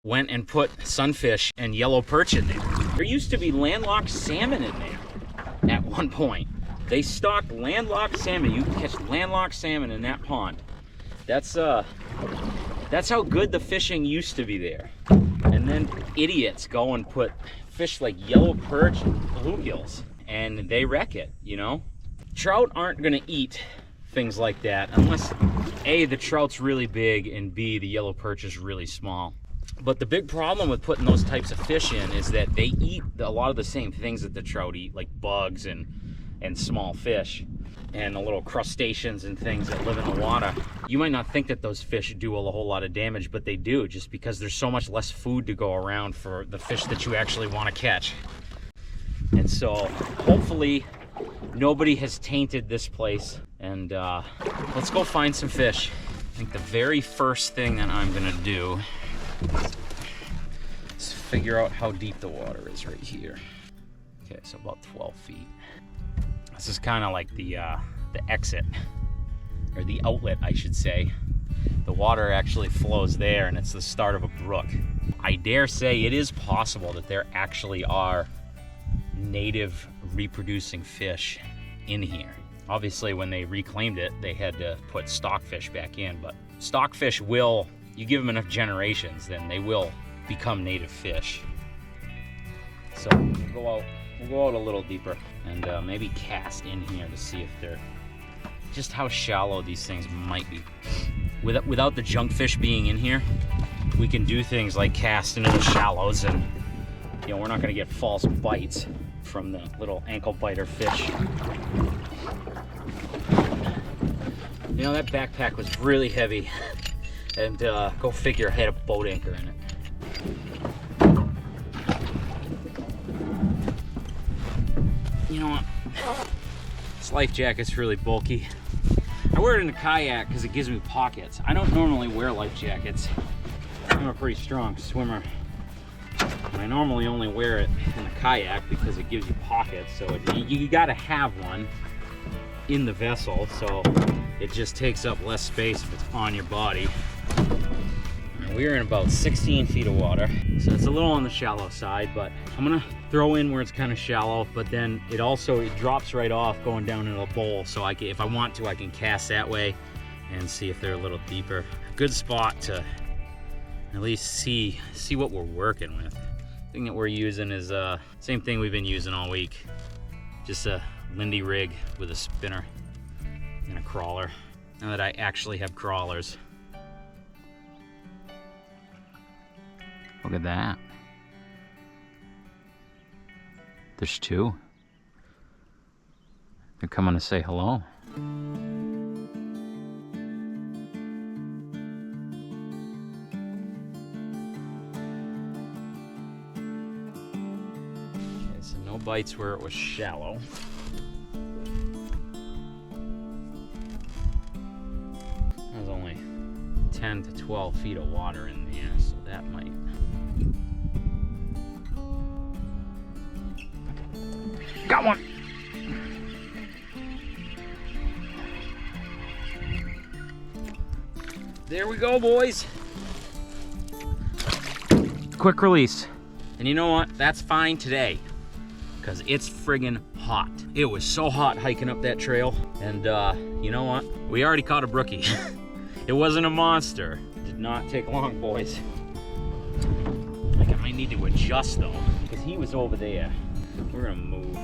went and put sunfish and yellow perch in there. There used to be landlocked salmon in there at one point. They stocked landlocked salmon. You can catch landlocked salmon in that pond. That's how good the fishing used to be there. And then idiots go and put fish like yellow perch and bluegills, and they wreck it, you know? Trout aren't gonna eat things like that unless A, the trout's really big, and B, the yellow perch is really small. But the big problem with putting those types of fish in is that they eat a lot of the same things that the trout eat, like bugs and small fish and the little crustaceans and things that live in the water. You might not think that those fish do a whole lot of damage, but they do, just because there's so much less food to go around for the fish that you actually want to catch. And so hopefully nobody has tainted this place, and let's go find some fish. I think the very first thing that I'm gonna do is figure out how deep the water is right here. Okay, so about 12 feet. This is kind of like the exit, or the outlet, I should say. The water actually flows there, and it's the start of a brook. I dare say it is possible that there actually are native reproducing fish in here. Obviously, when they reclaimed it, they had to put stockfish back in, but stockfish will, you give them enough generations, then they will become native fish. So we'll go out a little deeper and maybe cast in here to see if they're, just how shallow these things might be. Without the junk fish being in here, we can do things like cast into the shallows, and you know, we're not gonna get false bites from the little ankle biter fish. You know, that backpack was really heavy, and go figure, I had a boat anchor in it. You know what? This life jacket's really bulky. I wear it in a kayak because it gives me pockets. I don't normally wear life jackets. I'm a pretty strong swimmer. And I normally only wear it in a kayak because it gives you pockets. So you gotta have one in the vessel, so it just takes up less space if it's on your body. We're in about 16 feet of water, so it's a little on the shallow side, but I'm gonna throw in where it's kind of shallow, but then it drops right off going down into a bowl, so if I want to, I can cast that way and see if they're a little deeper. Good spot to at least see what we're working with. The thing that we're using is same thing we've been using all week, just a Lindy rig with a spinner and a crawler. Now that I actually have crawlers. Look at that. There's two. They're coming to say hello. Okay, so no bites where it was shallow. There's only 10 to 12 feet of water in there, so that might. Got one! There we go, boys. Quick release. And you know what? That's fine today, because it's friggin' hot. It was so hot hiking up that trail, and you know what? We already caught a brookie. It wasn't a monster. It did not take long, boys. I think I might need to adjust though, because he was over there. We're gonna move.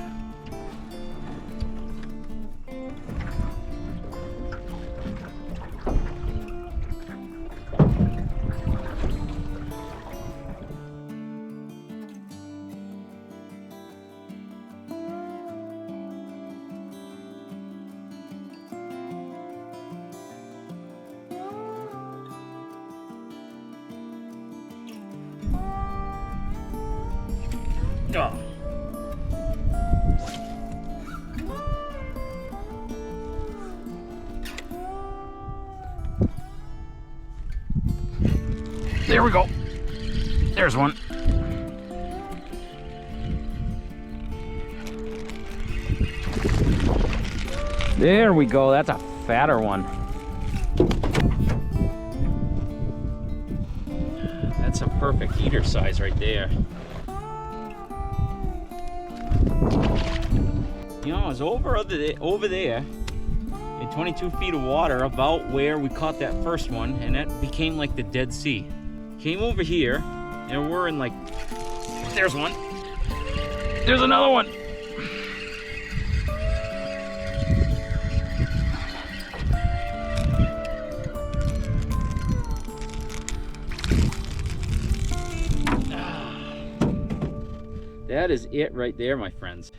Oh. There we go. There's one. There we go. That's a fatter one. That's a perfect eater size right there. You know, I was over there in 22 feet of water, about where we caught that first one, and that became like the Dead Sea. Came over here, and we're in like, there's one. There's another one. That is it right there, my friends.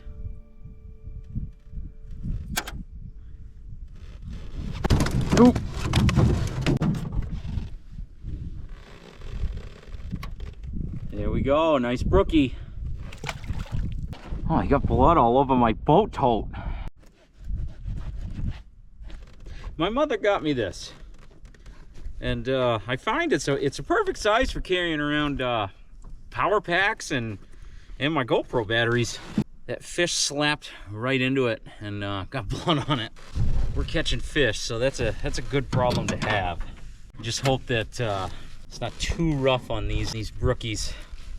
Oop. There we go, nice brookie. Oh, I got blood all over my boat tote. My mother got me this, and I find it's a perfect size for carrying around power packs and my GoPro batteries. That fish slapped right into it and got blood on it. We're catching fish, so that's a good problem to have. Just hope that it's not too rough on these brookies,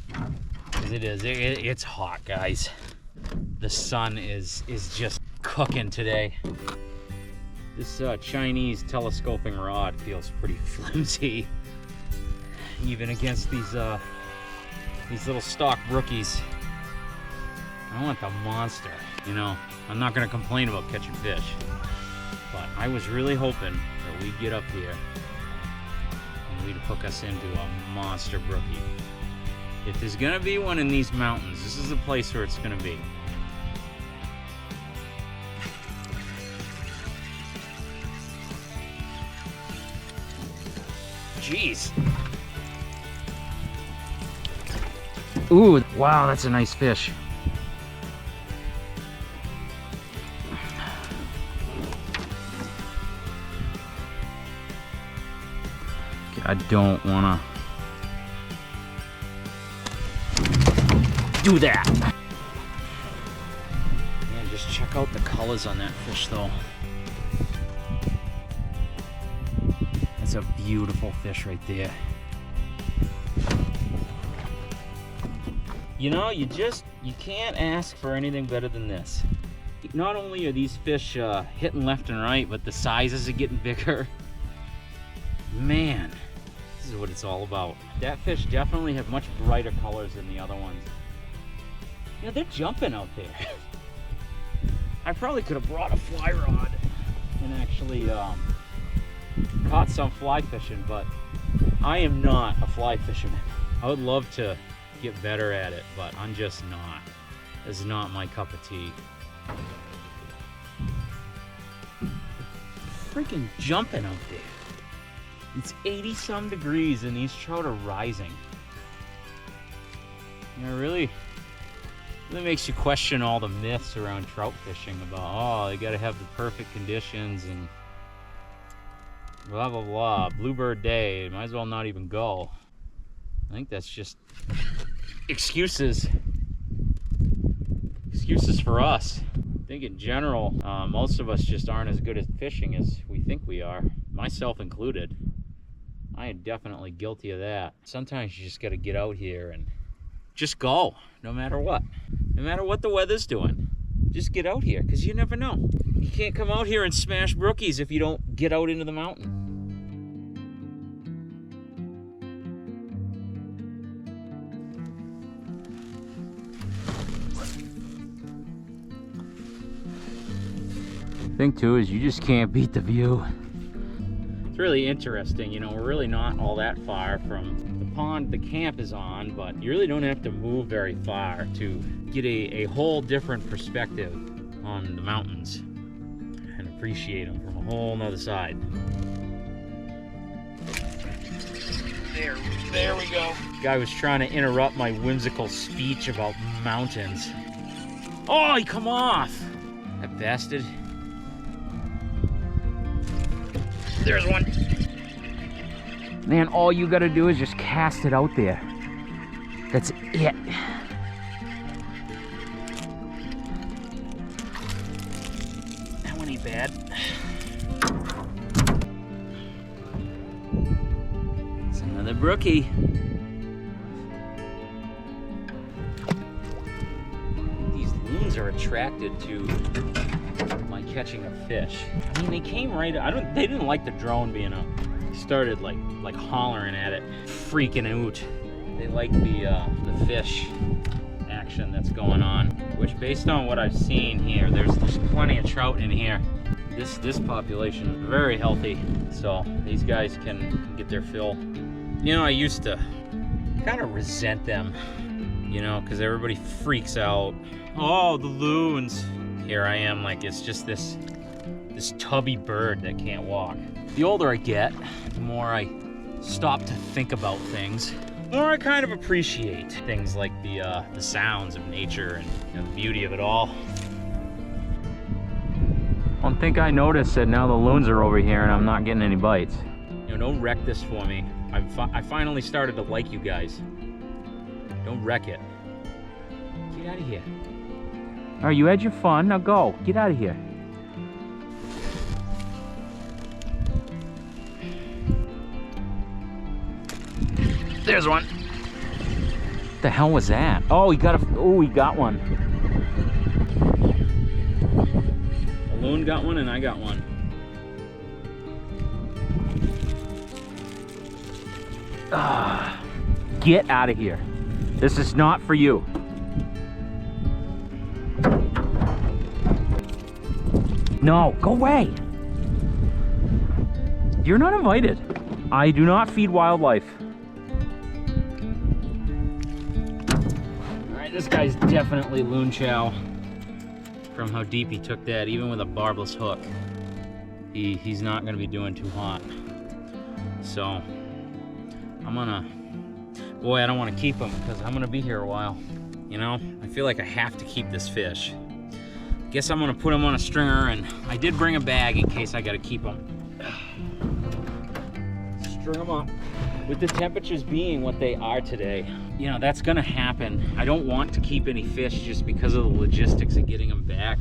because it's hot, guys. The sun is just cooking today. This Chinese telescoping rod feels pretty flimsy, even against these little stock brookies. I want the monster, you know. I'm not gonna complain about catching fish, but I was really hoping that we'd get up here and we'd hook us into a monster brookie. If there's gonna be one in these mountains, this is the place where it's gonna be. Jeez. Ooh, wow, that's a nice fish. I don't wanna do that. Man, just check out the colors on that fish though. That's a beautiful fish right there. You know, you can't ask for anything better than this. Not only are these fish hitting left and right, but the sizes are getting bigger. Man, this is what it's all about. That fish definitely have much brighter colors than the other ones. You know, they're jumping out there. I probably could have brought a fly rod and actually caught some fly fishing, but I am not a fly fisherman. I would love to get better at it, but I'm just not. This is not my cup of tea. Freaking jumping out there. It's 80 some degrees and these trout are rising. You know, really makes you question all the myths around trout fishing about, oh, you gotta have the perfect conditions and blah, blah, blah. Bluebird day, might as well not even go. I think that's just excuses for us. I think in general, most of us just aren't as good at fishing as we think we are, myself included. I am definitely guilty of that. Sometimes you just got to get out here and just go, no matter what. No matter what the weather's doing, just get out here, because you never know. You can't come out here and smash brookies if you don't get out into the mountain. Thing too is you just can't beat the view. It's really interesting, you know, we're really not all that far from the pond the camp is on, but you really don't have to move very far to get a whole different perspective on the mountains and appreciate them from a whole nother side. There we go. Guy was trying to interrupt my whimsical speech about mountains. Oh, he come off! That bastard. There's one. Man, all you gotta do is just cast it out there. That's it. That one ain't bad. It's another brookie. These loons are attracted to my catching of fish. I mean, they came right. They didn't like the drone being up. Started like hollering at it, freaking out. They like the fish action that's going on. Which, based on what I've seen here, there's plenty of trout in here. This population is very healthy, so these guys can get their fill. You know, I used to kind of resent them, you know, because everybody freaks out. Oh, the loons. Here I am, like it's just this tubby bird that can't walk. The older I get, the more I stop to think about things, the more I kind of appreciate things like the sounds of nature and, you know, the beauty of it all. I don't think I noticed that now the loons are over here and I'm not getting any bites. You know, don't wreck this for me. I finally started to like you guys. Don't wreck it. Get out of here. All right, you had your fun, now go. Get out of here. There's one. What the hell was that? Oh, he got one. A loon got one and I got one. Get out of here. This is not for you. No, go away. You're not invited. I do not feed wildlife. All right, this guy's definitely loon chow from how deep he took that, even with a barbless hook. He's not gonna be doing too hot. So I'm gonna, boy, I don't wanna keep him because I'm gonna be here a while. You know, I feel like I have to keep this fish. Guess I'm gonna put him on a stringer, and I did bring a bag in case I gotta keep him. String them up. With the temperatures being what they are today, you know, that's gonna happen. I don't want to keep any fish just because of the logistics of getting them back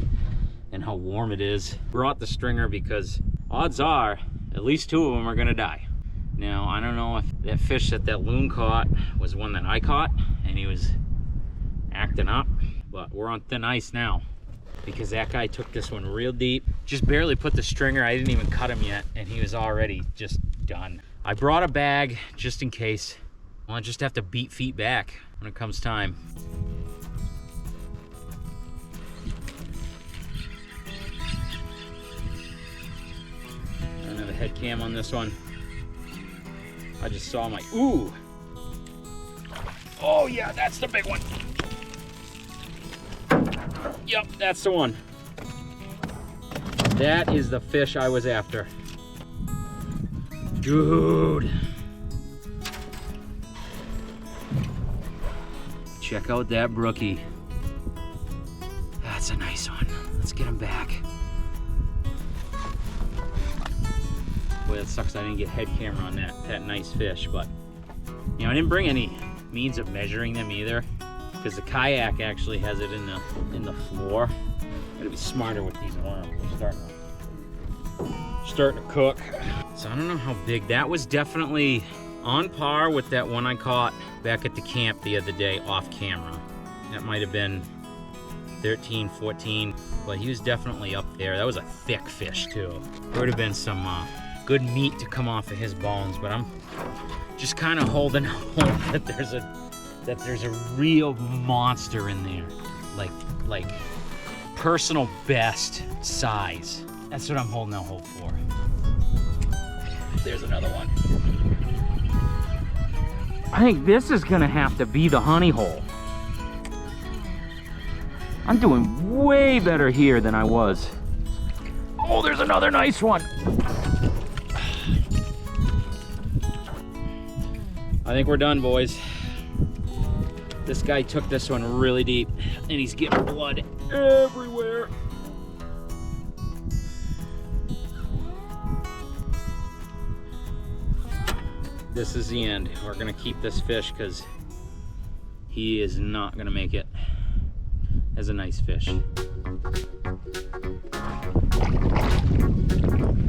and how warm it is. Brought the stringer because odds are at least 2 of them are gonna die. Now, I don't know if that fish that loon caught was one that I caught, and he was acting up, but we're on thin ice now because that guy took this one real deep. Just barely put the stringer. I didn't even cut him yet, and he was already just done. I brought a bag just in case. Well, I just have to beat feet back when it comes time. I don't have a head cam on this one. I just saw my, ooh. Oh yeah, that's the big one. Yep, that's the one. That is the fish I was after. Dude. Check out that brookie. That's a nice one. Let's get him back. Boy, that sucks I didn't get head camera on that nice fish, but you know, I didn't bring any means of measuring them either, because the kayak actually has it in the floor. Gotta be smarter with these worms. They're starting to cook. So I don't know how big. That was definitely on par with that one I caught back at the camp the other day off camera. That might have been 13, 14, but he was definitely up there. That was a thick fish too. There would have been some good meat to come off of his bones, but I'm just kind of holding hope that there's a real monster in there, like personal best size. That's what I'm holding out hope for. There's another one. I think this is gonna have to be the honey hole. I'm doing way better here than I was. Oh, there's another nice one. I think we're done, boys. This guy took this one really deep, and he's getting blood everywhere. This is the end. We're gonna keep this fish because he is not gonna make it as a nice fish.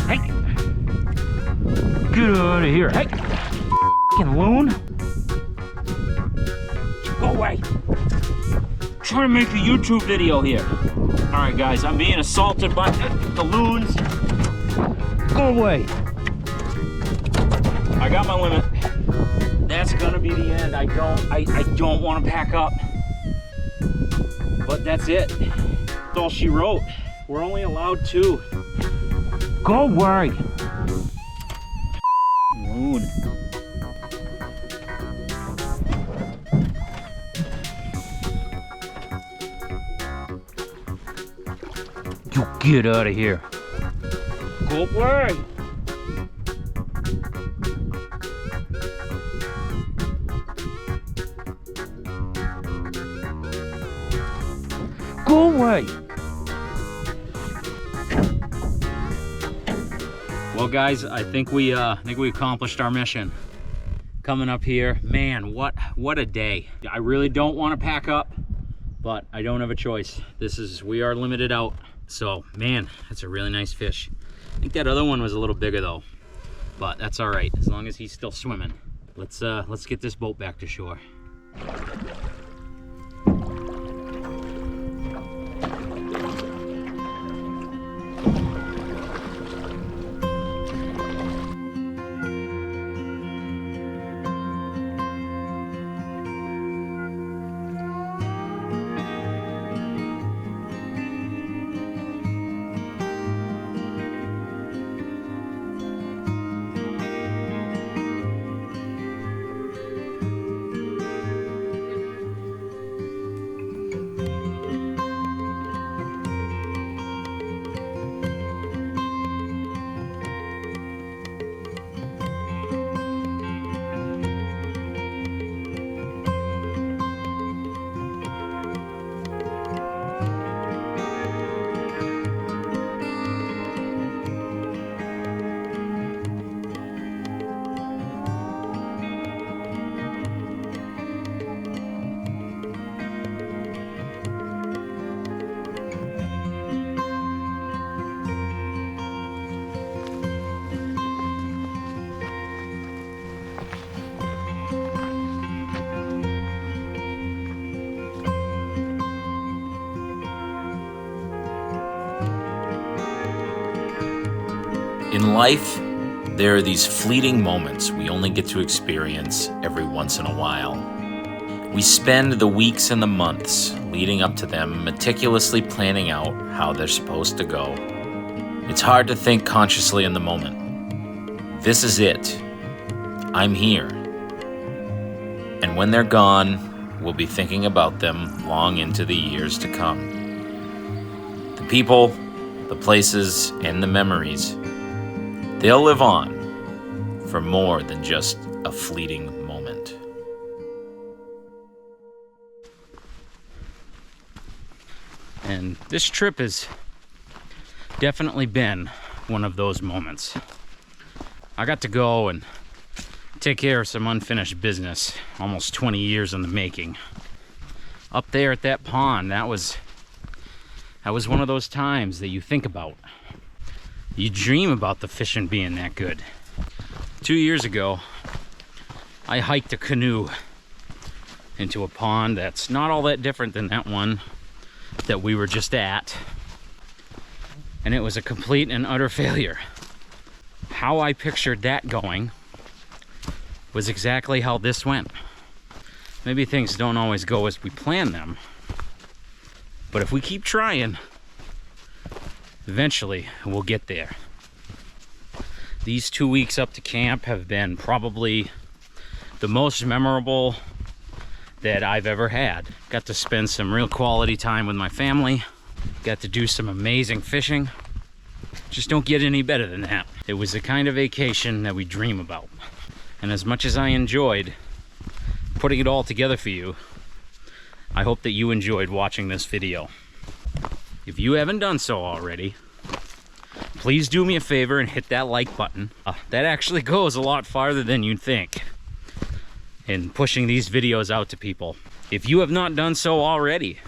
Hey! Get out of here. Hey! F***ing loon! Go away! I'm trying to make a YouTube video here. Alright guys, I'm being assaulted by the loons. Go away! I got my limit. That's gonna be the end. I don't want to pack up. But that's it. That's all she wrote. We're only allowed 2. Go away! Loon. You get out of here. Go away! Go away! Well, guys, I think we accomplished our mission. Coming up here, man, what a day! I really don't want to pack up, but I don't have a choice. We are limited out. So, man, that's a really nice fish. I think that other one was a little bigger though, but that's all right as long as he's still swimming. Let's get this boat back to shore. In life, there are these fleeting moments we only get to experience every once in a while. We spend the weeks and the months leading up to them meticulously planning out how they're supposed to go. It's hard to think consciously in the moment. This is it. I'm here. And when they're gone, we'll be thinking about them long into the years to come. The people, the places, and the memories, they'll live on for more than just a fleeting moment. And this trip has definitely been one of those moments. I got to go and take care of some unfinished business, almost 20 years in the making. Up there at that pond, that was one of those times that you think about. You dream about the fishing being that good. 2 years ago, I hiked a canoe into a pond that's not all that different than that one that we were just at. And it was a complete and utter failure. How I pictured that going was exactly how this went. Maybe things don't always go as we plan them, but if we keep trying, eventually we'll get there. These 2 weeks up to camp have been probably the most memorable that I've ever had. Got to spend some real quality time with my family. Got to do some amazing fishing. Just don't get any better than that. It was the kind of vacation that we dream about. And as much as I enjoyed putting it all together for you, I hope that you enjoyed watching this video. If you haven't done so already, please do me a favor and hit that like button. That actually goes a lot farther than you'd think in pushing these videos out to people. If you have not done so already,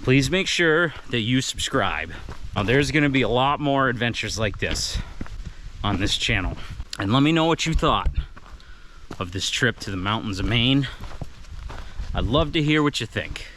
please make sure that you subscribe. Now, there's gonna be a lot more adventures like this on this channel. And let me know what you thought of this trip to the mountains of Maine. I'd love to hear what you think.